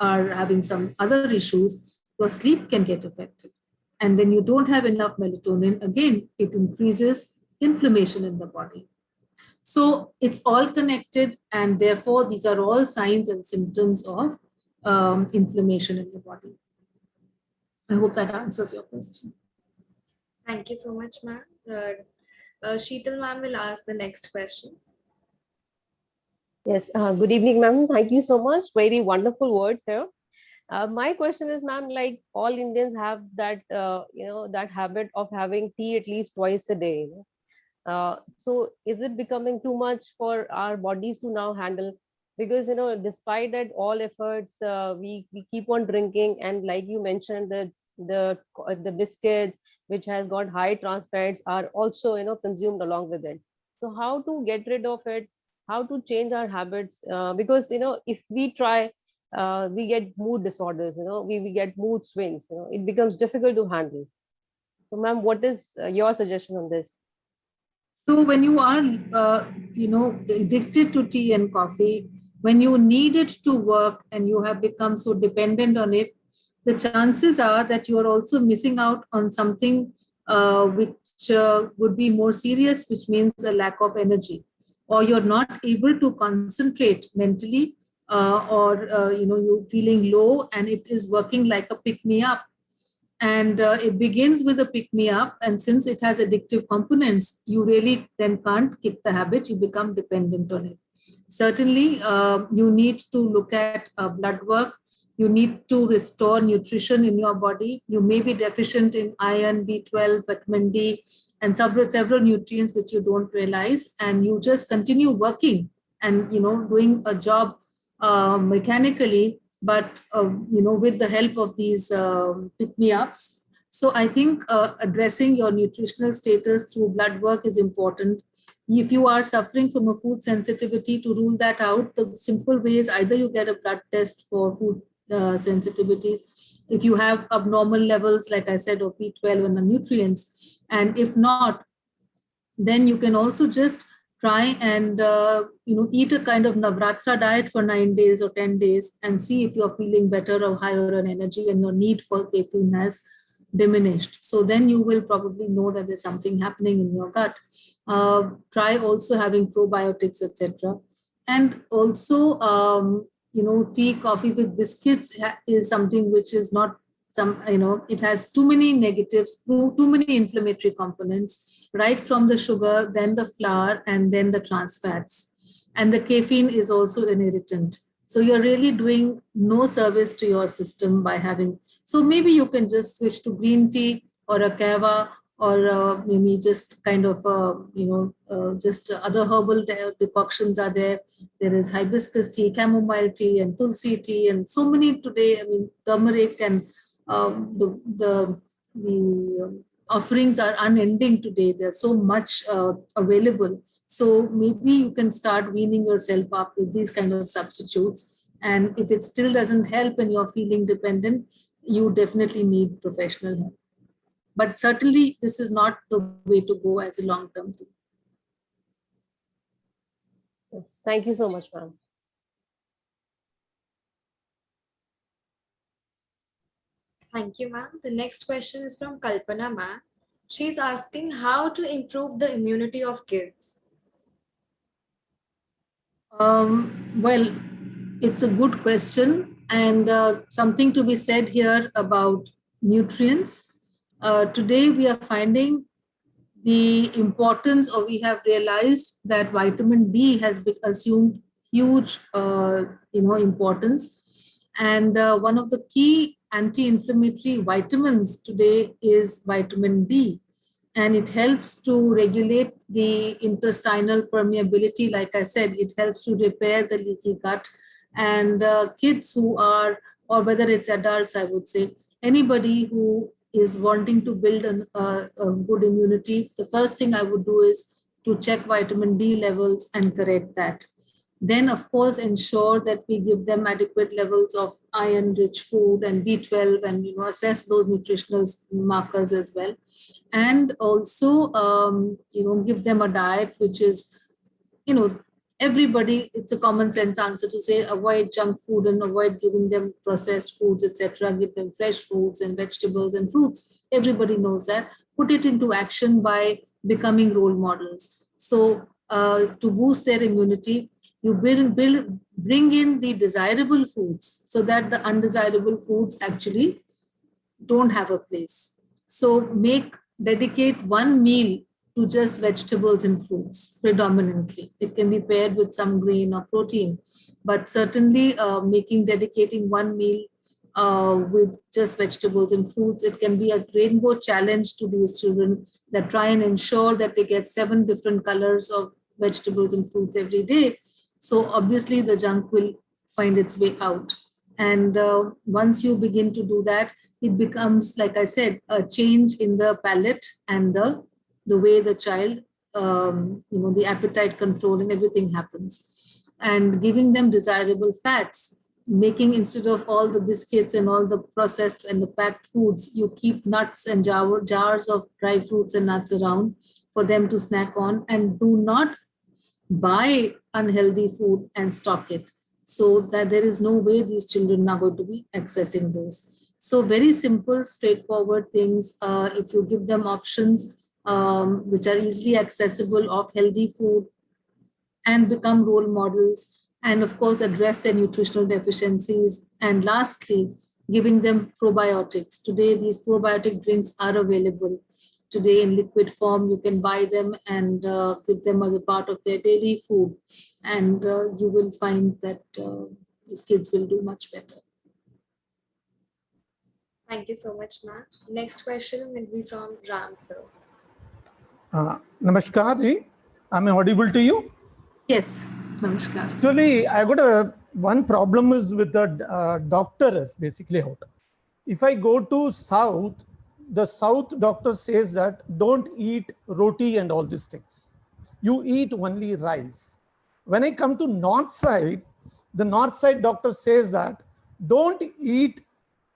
are having some other issues, your sleep can get affected. And when you don't have enough melatonin, again, it increases inflammation in the body. So it's all connected, and therefore these are all signs and symptoms of inflammation in the body. I hope that answers your question. Thank you so much, ma'am. Sheetal ma'am will ask the next question. Yes, good evening, ma'am. Thank you so much. Very wonderful words here. My question is, ma'am, like all Indians have that, that habit of having tea at least twice a day. So is it becoming too much for our bodies to now handle? Because, despite that all efforts, we keep on drinking. And like you mentioned, the biscuits, which has got high trans fats, are also, consumed along with it. So how to get rid of it? How to change our habits? Because, if we try, we get mood disorders, we get mood swings, it becomes difficult to handle. So ma'am, what is your suggestion on this? So when you are, addicted to tea and coffee, when you need it to work and you have become so dependent on it, the chances are that you are also missing out on something which would be more serious, which means a lack of energy, or you're not able to concentrate mentally, you're feeling low, and it is working like a pick me up. And it begins with a pick me up, and since it has addictive components, you really then can't kick the habit, you become dependent on it. Certainly you need to look at blood work, you need to restore nutrition in your body. You may be deficient in iron, B12, vitamin D, and several nutrients which you don't realize, and you just continue working and doing a job mechanically, but with the help of these pick me ups. So I think addressing your nutritional status through blood work is important. If you are suffering from a food sensitivity, to rule that out, the simple way is either you get a blood test for food sensitivities, if you have abnormal levels, like I said, of B12 and the nutrients, and if not, then you can also just try and eat a kind of Navratra diet for 9 days or 10 days and see if you're feeling better or higher on energy and your need for caffeine has diminished. So then you will probably know that there's something happening in your gut. Try also having probiotics, etc. And also, tea, coffee with biscuits is something which is not it has too many negatives, too many inflammatory components, right from the sugar, then the flour, and then the trans fats. And the caffeine is also an irritant. So you're really doing no service to your system by having, so maybe you can just switch to green tea or a kava, or maybe just kind of, just other herbal decoctions are there. There is hibiscus tea, chamomile tea, and tulsi tea, and so many today, turmeric, and the offerings are unending today. There's so much available. So maybe you can start weaning yourself up with these kind of substitutes. And if it still doesn't help and you're feeling dependent, you definitely need professional help. But certainly this is not the way to go as a long-term thing. Yes. Thank you so much, ma'am. Thank you, ma'am. The next question is from Kalpana ma'am. She's asking how to improve the immunity of kids. Well, it's a good question, and something to be said here about nutrients. today we are finding the importance, or we have realized that vitamin D has assumed huge, importance. And one of the key anti-inflammatory vitamins today is vitamin D, and it helps to regulate the intestinal permeability. Like I said, it helps to repair the leaky gut. And kids who are, or whether it's adults, I would say, anybody who is wanting to build a good immunity, the first thing I would do is to check vitamin D levels and correct that. Then, of course, ensure that we give them adequate levels of iron-rich food and B12, and assess those nutritional markers as well. And also, give them a diet which is, everybody, it's a common sense answer to say avoid junk food and avoid giving them processed foods, etc. Give them fresh foods and vegetables and fruits. Everybody knows that. Put it into action by becoming role models. So to boost their immunity, you bring in the desirable foods so that the undesirable foods actually don't have a place. So dedicate one meal to just vegetables and fruits predominantly. It can be paired with some grain or protein, but certainly dedicating one meal with just vegetables and fruits. It can be a rainbow challenge to these children that try and ensure that they get 7 different colors of vegetables and fruits every day. So obviously the junk will find its way out. And once you begin to do that, it becomes, like I said, a change in the palate and the way the child, the appetite control and everything happens. And giving them desirable fats, making, instead of all the biscuits and all the processed and the packed foods, you keep nuts and jars of dry fruits and nuts around for them to snack on, and do not buy unhealthy food and stock it, so that there is no way these children are going to be accessing those. So very simple, straightforward things. If you give them options which are easily accessible of healthy food, and become role models, and of course address their nutritional deficiencies. And lastly, giving them probiotics. Today, these probiotic drinks are available. Today in liquid form, you can buy them and give them as a part of their daily food. And you will find that these kids will do much better. Thank you so much, ma'am. Next question will be from Ram, sir. Namaskar ji. Am I audible to you? Yes, namaskar. Actually, I got one problem is with the doctor is basically out. If I go to south, the south doctor says that don't eat roti and all these things. You eat only rice. When I come to north side, the north side doctor says that don't eat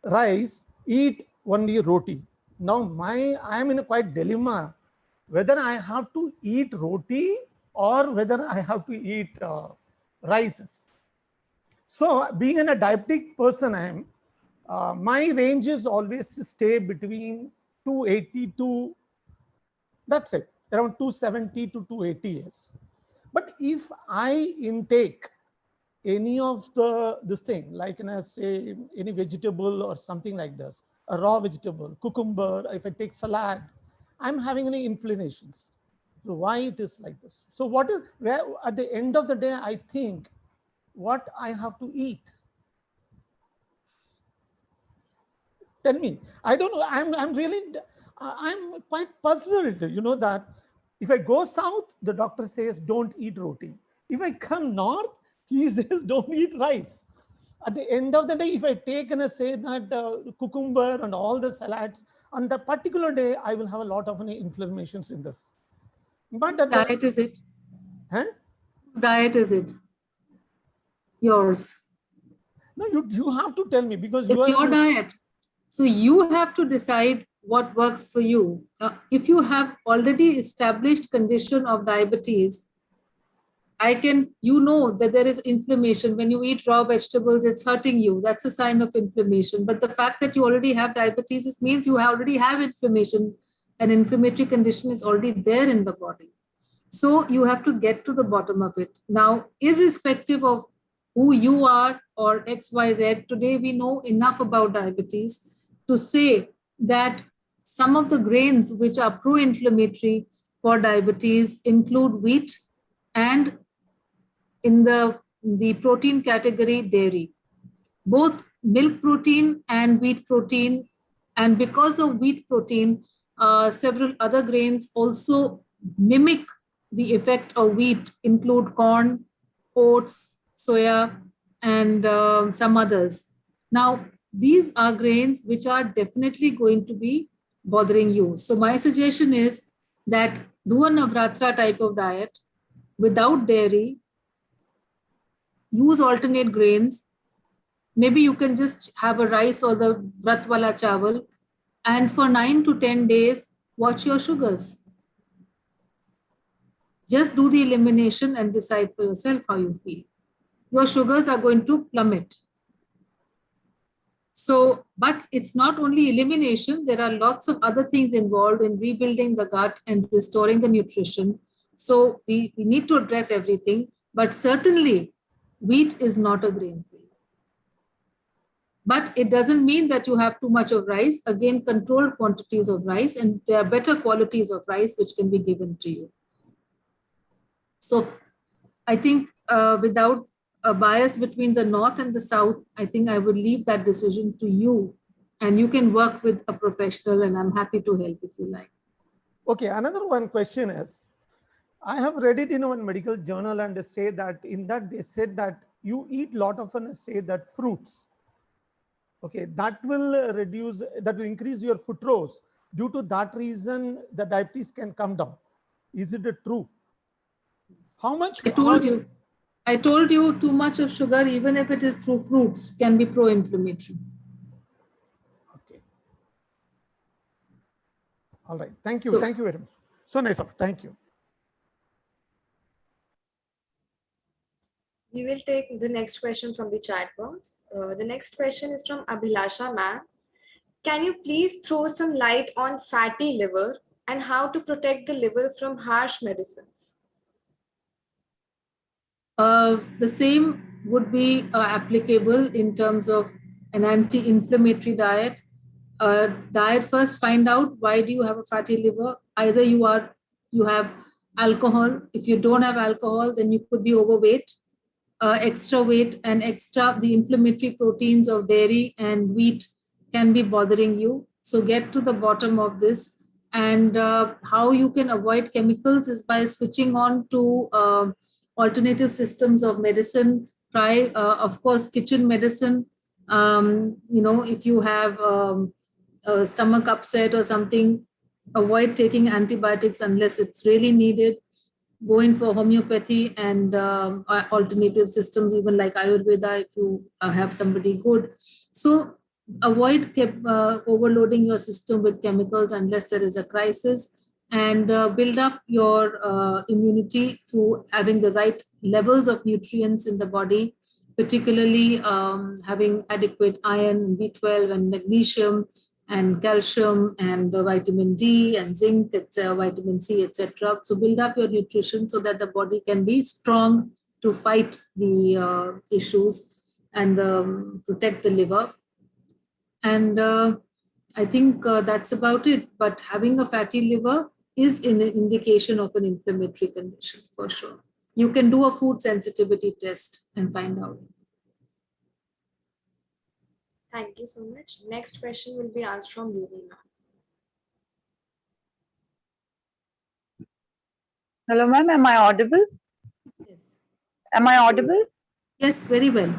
rice, eat only roti. Now I am in a quite dilemma whether I have to eat roti or whether I have to eat rices. So being a diabetic person, I am, my range is always to stay between 280 to, that's it, around 270 to 280 years. But if I intake any of this thing, like say any vegetable or something like this, a raw vegetable, cucumber, if I take salad, I'm having any inflammations. So why it is like this? So what is, where at the end of the day, I think what I have to eat. Tell me. I don't know. I'm quite puzzled, that if I go south, the doctor says don't eat roti. If I come north, he says don't eat rice. At the end of the day, if I take and I say that cucumber and all the salads, on that particular day, I will have a lot of inflammations in this. But Whose diet is it? Huh? Whose diet is it? Yours. No, you have to tell me, because it's your diet. So you have to decide what works for you. If you have already established condition of diabetes, you know that there is inflammation. When you eat raw vegetables, it's hurting you. That's a sign of inflammation. But the fact that you already have diabetes, it means you already have inflammation. An inflammatory condition is already there in the body. So you have to get to the bottom of it. Now, irrespective of who you are or XYZ, today we know enough about diabetes to say that some of the grains which are pro-inflammatory for diabetes include wheat and in the protein category, dairy. Both milk protein and wheat protein, and because of wheat protein, several other grains also mimic the effect of wheat, include corn, oats, soya, and some others. Now, these are grains which are definitely going to be bothering you. So my suggestion is that do a Navratra type of diet without dairy, use alternate grains. Maybe you can just have a rice or the Vratwala chawal, and for 9 to 10 days, watch your sugars. Just do the elimination and decide for yourself how you feel. Your sugars are going to plummet. So, but it's not only elimination, there are lots of other things involved in rebuilding the gut and restoring the nutrition. So we need to address everything, but certainly wheat is not a grain for you. But it doesn't mean that you have too much of rice. Again, controlled quantities of rice, and there are better qualities of rice which can be given to you. So I think without a bias between the North and the South, I think I would leave that decision to you, and you can work with a professional, and I'm happy to help if you like. Okay, another one question is, I have read it in one medical journal, and they say that in that they said that you eat lot of, say that fruits, okay, that will reduce, that will increase your foot rows. Due to that reason, the diabetes can come down. Is it true? How much? I told you too much of sugar, even if it is through fruits, can be pro-inflammatory. Okay. All right. Thank you. Thank you very much. So nice of you. Thank you. We will take the next question from the chat box. The next question is from Abhilasha ma'am. Can you please throw some light on fatty liver and how to protect the liver from harsh medicines? The same would be applicable in terms of an anti-inflammatory diet. Diet first, find out why do you have a fatty liver. Either you have alcohol. If you don't have alcohol, then you could be overweight, extra weight, and the inflammatory proteins of dairy and wheat can be bothering you. So get to the bottom of this. And how you can avoid chemicals is by switching on to alternative systems of medicine. Try, of course, kitchen medicine. If you have a stomach upset or something, avoid taking antibiotics unless it's really needed. Go in for homeopathy and alternative systems, even like Ayurveda, if you have somebody good. So avoid overloading your system with chemicals unless there is a crisis, and build up your immunity through having the right levels of nutrients in the body, particularly having adequate iron and B12 and magnesium and calcium and vitamin D and zinc, vitamin C, etc. So build up your nutrition so that the body can be strong to fight the issues and protect the liver. And I think that's about it. But having a fatty liver is an indication of an inflammatory condition for sure. You can do a food sensitivity test and find out. Thank you so much. Next question will be asked from Yuvina. Hello, ma'am. Am I audible? Yes. Am I audible? Yes, very well.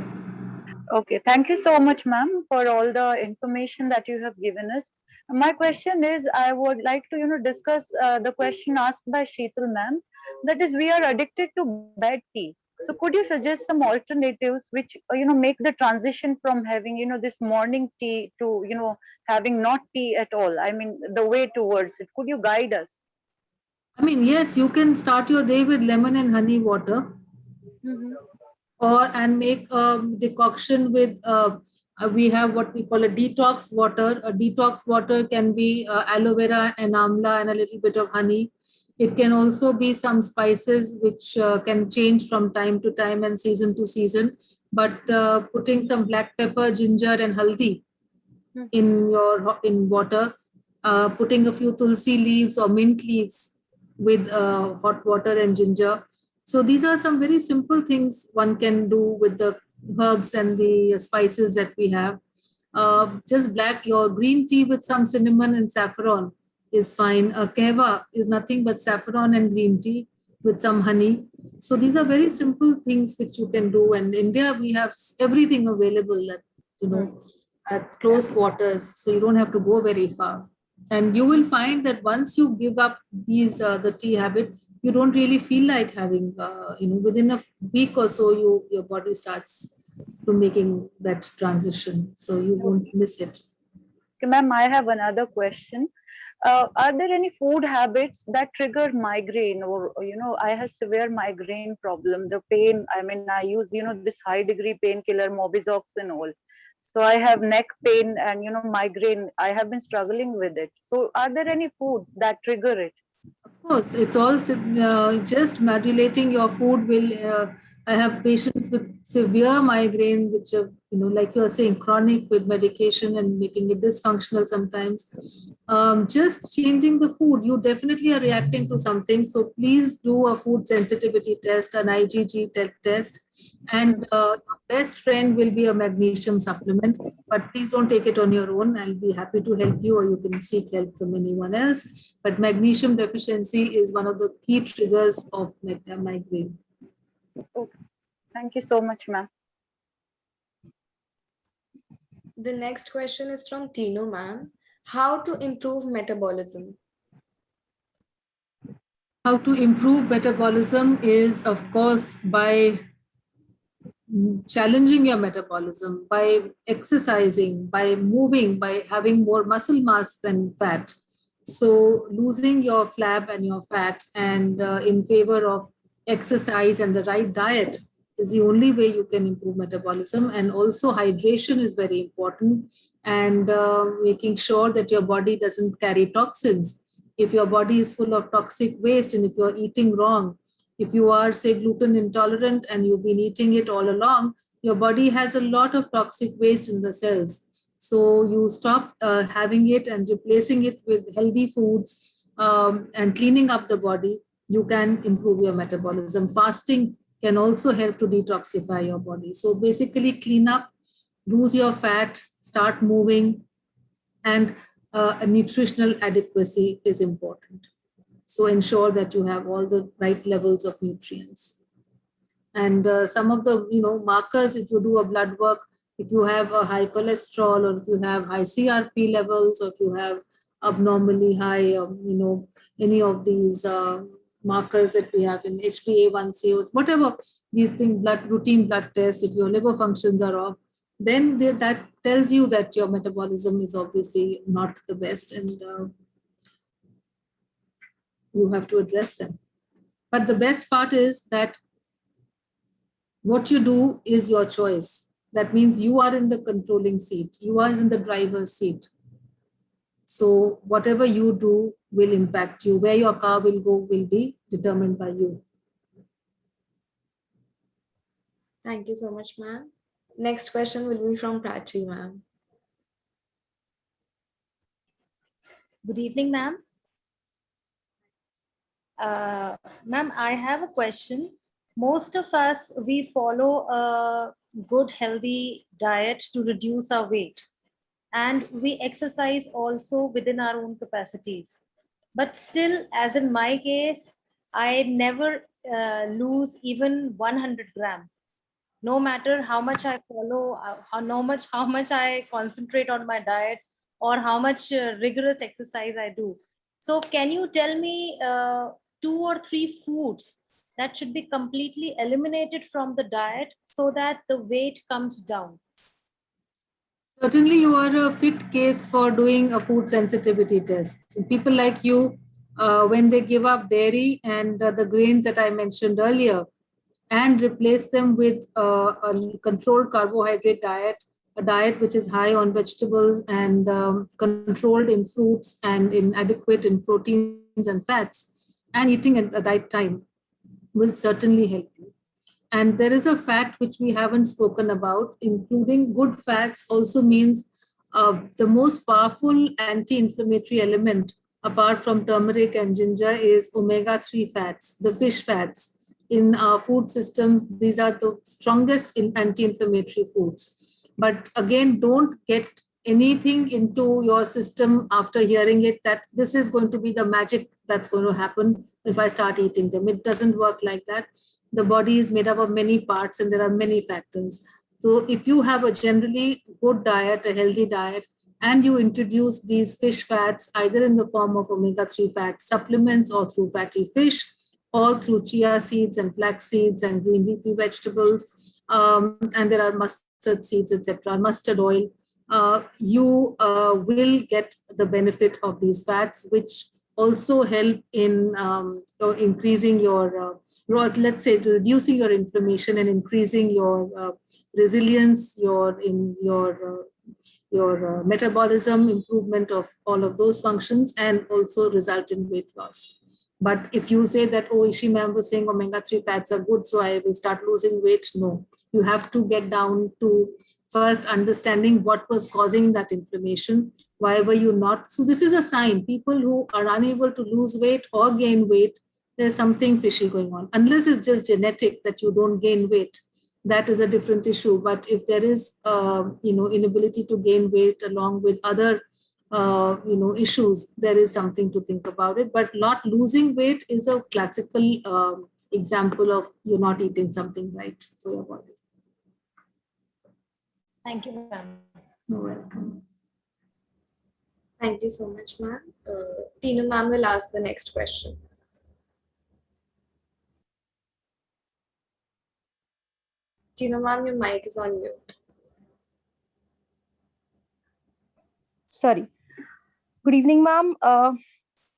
Okay. Thank you so much, ma'am, for all the information that you have given us. My question is, I would like to, discuss the question asked by Sheetal, ma'am. That is, we are addicted to bad tea. So could you suggest some alternatives which, make the transition from having, this morning tea to, having not tea at all? I mean, the way towards it. Could you guide us? I mean, yes, you can start your day with lemon and honey water. Mm-hmm. And make a decoction with, we have what we call a detox water. A detox water can be aloe vera and amla and a little bit of honey. It can also be some spices which can change from time to time and season to season. But putting some black pepper, ginger and haldi in water putting a few tulsi leaves or mint leaves with hot water and ginger. So these are some very simple things one can do with the herbs and the spices that we have. Just your green tea with some cinnamon and saffron is fine. Kehwa is nothing but saffron and green tea with some honey. So these are very simple things which you can do. And in India, we have everything available at, at close quarters. So you don't have to go very far. And you will find that once you give up these the tea habit, you don't really feel like having within a week or so your body starts to making that transition, so you won't miss it. Okay, ma'am, I have another question. Are there any food habits that trigger migraine, or I have severe migraine problem, the pain? I mean, I use this high degree painkiller, Mobizox and all. So I have neck pain and migraine. I have been struggling with it. So are there any food that trigger it? Of course, it's all just modulating your food will. I have patients with severe migraine, which are, like you are saying, chronic with medication and making it dysfunctional sometimes. Just changing the food, you definitely are reacting to something. So please do a food sensitivity test, an IgG test, and your best friend will be a magnesium supplement. But please don't take it on your own. I'll be happy to help you, or you can seek help from anyone else. But magnesium deficiency is one of the key triggers of migraine. Okay. Thank you so much, ma'am. The next question is from Tino, ma'am. How to improve metabolism? How to improve metabolism is, of course, by challenging your metabolism, by exercising, by moving, by having more muscle mass than fat. So losing your flab and your fat, and in favor of exercise and the right diet is the only way you can improve metabolism. And also hydration is very important, and making sure that your body doesn't carry toxins. If your body is full of toxic waste, and if you're eating wrong, if you are, say, gluten intolerant and you've been eating it all along, your body has a lot of toxic waste in the cells. So you stop having it and replacing it with healthy foods, and cleaning up the body, you can improve your metabolism. Fasting can also help to detoxify your body. So basically clean up, lose your fat, start moving, and a nutritional adequacy is important. So ensure that you have all the right levels of nutrients. And some of the markers, if you do a blood work, if you have a high cholesterol, or if you have high CRP levels, or if you have abnormally high, any of these markers that we have in HbA1c, or whatever these things, routine blood tests, if your liver functions are off, then that tells you that your metabolism is obviously not the best, and you have to address them. But the best part is that what you do is your choice. That means you are in the controlling seat. You are in the driver's seat. So whatever you do will impact you. Where your car will go will be determined by you. Thank you so much, ma'am. Next question will be from Prachi, ma'am. Good evening, ma'am. Ma'am, I have a question. Most of us, we follow a good, healthy diet to reduce our weight. And we exercise also within our own capacities. But still, as in my case, I never lose even 100 grams. No matter how much I follow, how much I concentrate on my diet, or how much rigorous exercise I do. So can you tell me 2 or 3 foods that should be completely eliminated from the diet so that the weight comes down? Certainly, you are a fit case for doing a food sensitivity test. And people like you, when they give up dairy and the grains that I mentioned earlier, and replace them with a controlled carbohydrate diet, a diet which is high on vegetables and controlled in fruits and adequate in proteins and fats, and eating at the right time, will certainly help you. And there is a fat which we haven't spoken about. Including good fats also means the most powerful anti-inflammatory element apart from turmeric and ginger is omega-3 fats, the fish fats. In our food systems, these are the strongest in anti-inflammatory foods. But again, don't get anything into your system after hearing it that this is going to be the magic that's going to happen if I start eating them. It doesn't work like that. The body is made up of many parts and there are many factors. So if you have a generally good diet, a healthy diet, and you introduce these fish fats either in the form of omega-3 fat supplements or through fatty fish, or through chia seeds and flax seeds and green leafy vegetables, and there are mustard seeds, etc., mustard oil, you will get the benefit of these fats, which also help in increasing your, let's say, reducing your inflammation and increasing your resilience, your metabolism, improvement of all of those functions, and also result in weight loss. But if you say that, oh, Ishi ma'am was saying omega-3 fats are good, so I will start losing weight. No, you have to get down to first understanding what was causing that inflammation. Why were you not? So this is a sign. People who are unable to lose weight or gain weight, there's something fishy going on. Unless it's just genetic that you don't gain weight, that is a different issue. But if there is, inability to gain weight along with other issues, there is something to think about it. But not losing weight is a classical example of you're not eating something right for your body. Thank you, ma'am. You're welcome. Thank you so much, ma'am. Tinu ma'am will ask the next question. Tinu ma'am, your mic is on mute. Sorry. Good evening, ma'am.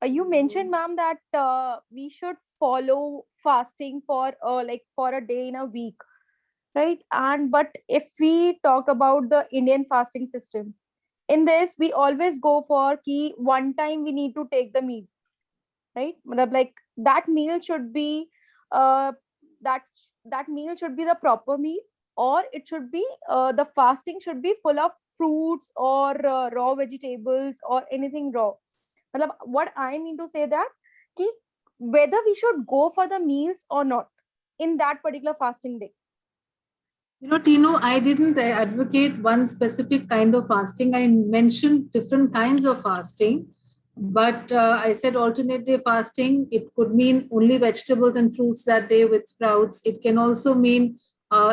You mentioned, ma'am, that we should follow fasting for for a day in a week, right? And but if we talk about the Indian fasting system, in this we always go for key one time we need to take the meal, right? Matlab, like that meal should be that meal should be the proper meal, or it should be the fasting should be full of fruits or raw vegetables or anything raw. Matlab, what I mean to say that ki whether we should go for the meals or not in that particular fasting day. Tino, I didn't advocate one specific kind of fasting. I mentioned different kinds of fasting, but I said alternate day fasting. It could mean only vegetables and fruits that day with sprouts. It can also mean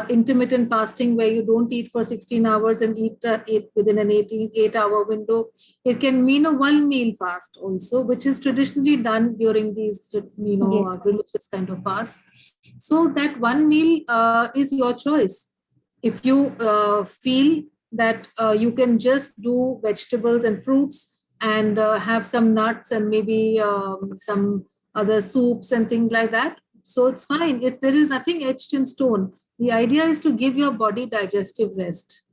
intermittent fasting where you don't eat for 16 hours and eat within an 8-hour window. It can mean a one meal fast also, which is traditionally done during these, Yes. religious kind of fast. So that one meal is your choice. If you feel that you can just do vegetables and fruits and have some nuts and maybe some other soups and things like that, so it's fine. There is nothing etched in stone. The idea is to give your body digestive rest.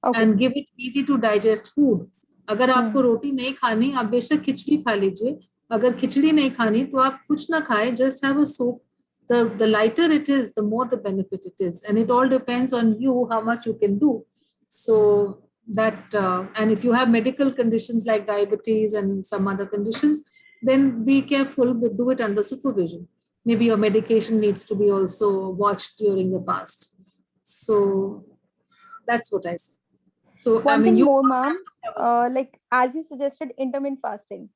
Okay. And give it easy to digest food. अगर आपको रोटी नहीं खानी, आप बेशक खिचड़ी खा लीजिए. अगर खिचड़ी नहीं खानी तो आप कुछ ना खाएं, just have a soup. The lighter it is, the more the benefit it is, and it all depends on you how much you can do. So that and if you have medical conditions like diabetes and some other conditions, then be careful, but do it under supervision. Maybe your medication needs to be also watched during the fast. So that's what I say. So One I mean, thing you more, ma'am, like as you suggested, intermittent fasting,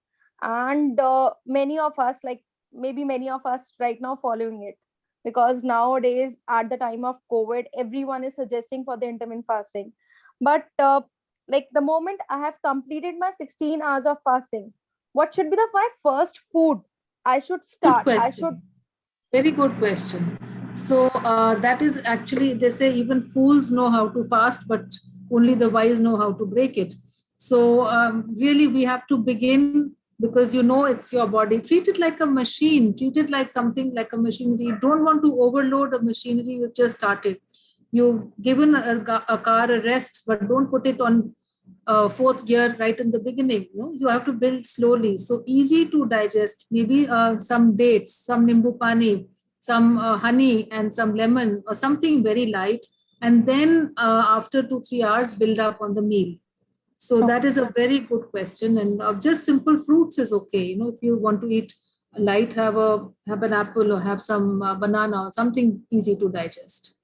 and many of us, like maybe many of us right now following it, because nowadays at the time of COVID, everyone is suggesting for the intermittent fasting. But like the moment I have completed my 16 hours of fasting, what should be my first food I should good start? question. Very good question. So that is actually, they say even fools know how to fast, but only the wise know how to break it. So really we have to begin, because it's your body. Treat it like a machine. Treat it like something like a machinery. You don't want to overload a machinery you've just started. You've given a car a rest, but don't put it on fourth gear right in the beginning. You have to build slowly. So easy to digest. Maybe some dates, some nimbu pani, some honey and some lemon or something very light. And then after 2-3 hours, build up on the meal. So that is a very good question. And just simple fruits is okay. You know, if you want to eat light, have an apple or have some banana, something easy to digest.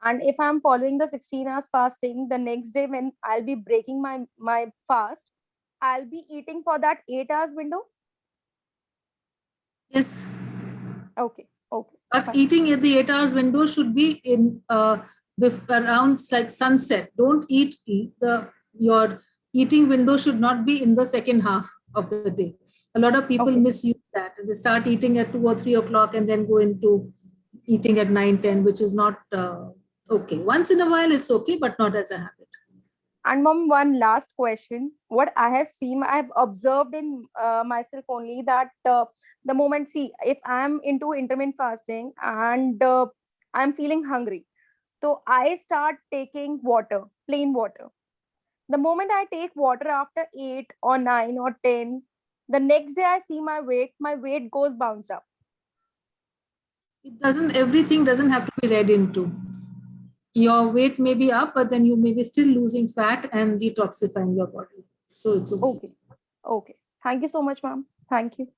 And if I'm following the 16 hours fasting, the next day when I'll be breaking my fast, I'll be eating for that 8 hours window. Yes. Okay. Okay. But Fine. eating in the 8 hours window should be in around like sunset. Don't eat your eating window should not be in the second half of the day. A lot of people Okay. misuse that. They start eating at 2 or 3 o'clock and then go into eating at 9, 10, which is not okay. Once in a while, it's okay, but not as a habit. And mom, one last question. What I have seen, I have observed in myself only that the moment, see, if I'm into intermittent fasting and I'm feeling hungry, so I start taking water, plain water. The moment I take water after 8 or 9 or 10, the next day I see my weight goes bounced up. Everything doesn't have to be read into. Your weight may be up, but then you may be still losing fat and detoxifying your body. So it's okay. Okay. Okay. Thank you so much, ma'am. Thank you.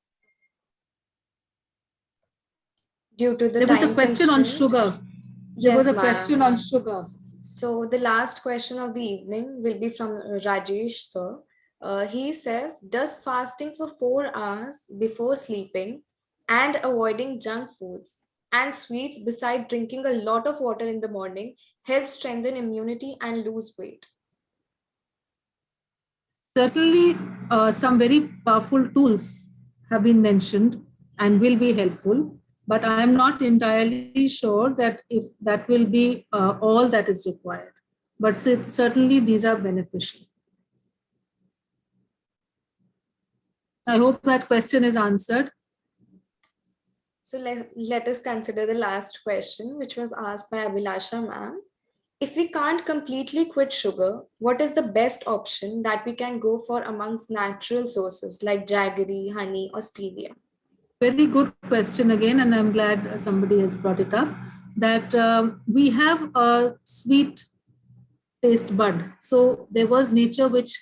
Due to the There was a time question on constraint- sugar. There was a ma'am. question on sugar. So the last question of the evening will be from Rajesh, sir. He says, does fasting for 4 hours before sleeping and avoiding junk foods and sweets beside drinking a lot of water in the morning help strengthen immunity and lose weight? Certainly, some very powerful tools have been mentioned and will be helpful, but I am not entirely sure that if that will be all that is required. But certainly, these are beneficial. I hope that question is answered. So let us consider the last question, which was asked by Abhilasha ma'am. If we can't completely quit sugar, what is the best option that we can go for amongst natural sources like jaggery, honey, or stevia? Very good question again, and I'm glad somebody has brought it up. That we have a sweet taste bud. So there was nature which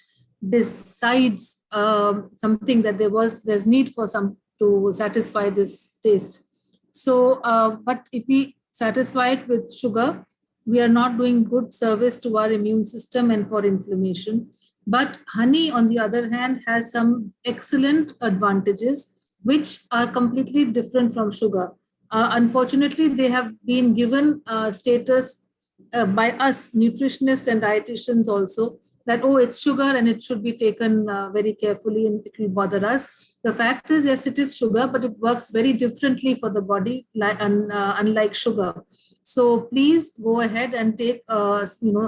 decides something that there's need for some to satisfy this taste. So, but if we satisfy it with sugar, we are not doing good service to our immune system and for inflammation. But honey, on the other hand, has some excellent advantages which are completely different from sugar. Unfortunately, they have been given status by us nutritionists and dietitians also, that it's sugar and it should be taken very carefully and it will bother us. The fact is, yes, it is sugar, but it works very differently for the body, unlike sugar. So please go ahead and take a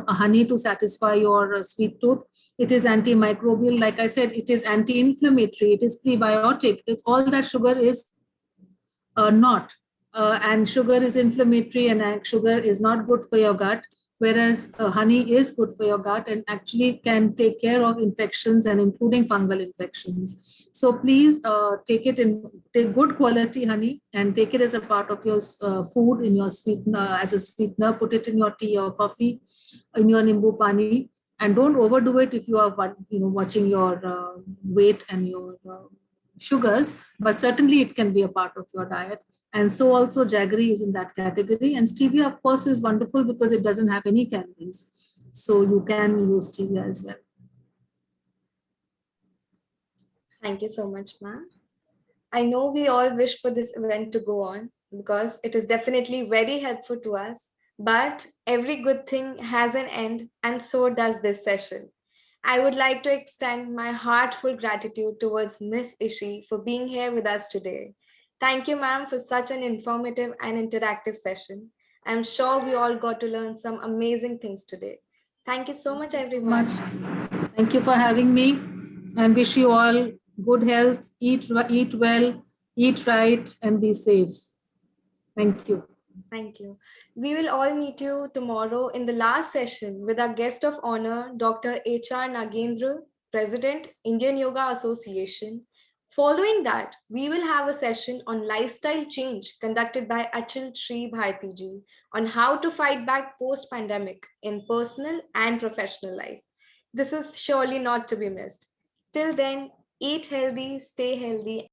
honey to satisfy your sweet tooth. It is antimicrobial. Like I said, it is anti-inflammatory. It is prebiotic. It's all that sugar is not. And sugar is inflammatory and sugar is not good for your gut, whereas honey is good for your gut and actually can take care of infections and including fungal infections. So please take good quality honey and take it as a part of your food, in your sweetener, as a sweetener. Put it in your tea or coffee, in your nimbu pani, and don't overdo it if you are watching your weight and your sugars, but certainly it can be a part of your diet. And so also jaggery is in that category. And stevia, of course, is wonderful because it doesn't have any calories. So you can use stevia as well. Thank you so much, ma'am. I know we all wish for this event to go on because it is definitely very helpful to us. But every good thing has an end, and so does this session. I would like to extend my heartful gratitude towards Miss Ishi for being here with us today. Thank you, ma'am, for such an informative and interactive session. I'm sure we all got to learn some amazing things today. Thank you so much, everyone. Thank you for having me, and wish you all good health, eat well, eat right, and be safe. Thank you. Thank you. We will all meet you tomorrow in the last session with our guest of honor, Dr. H.R. Nagendra, President, Indian Yoga Association. Following that, we will have a session on lifestyle change conducted by Achal Sri Bharti ji on how to fight back post-pandemic in personal and professional life. This is surely not to be missed. Till then, eat healthy, stay healthy,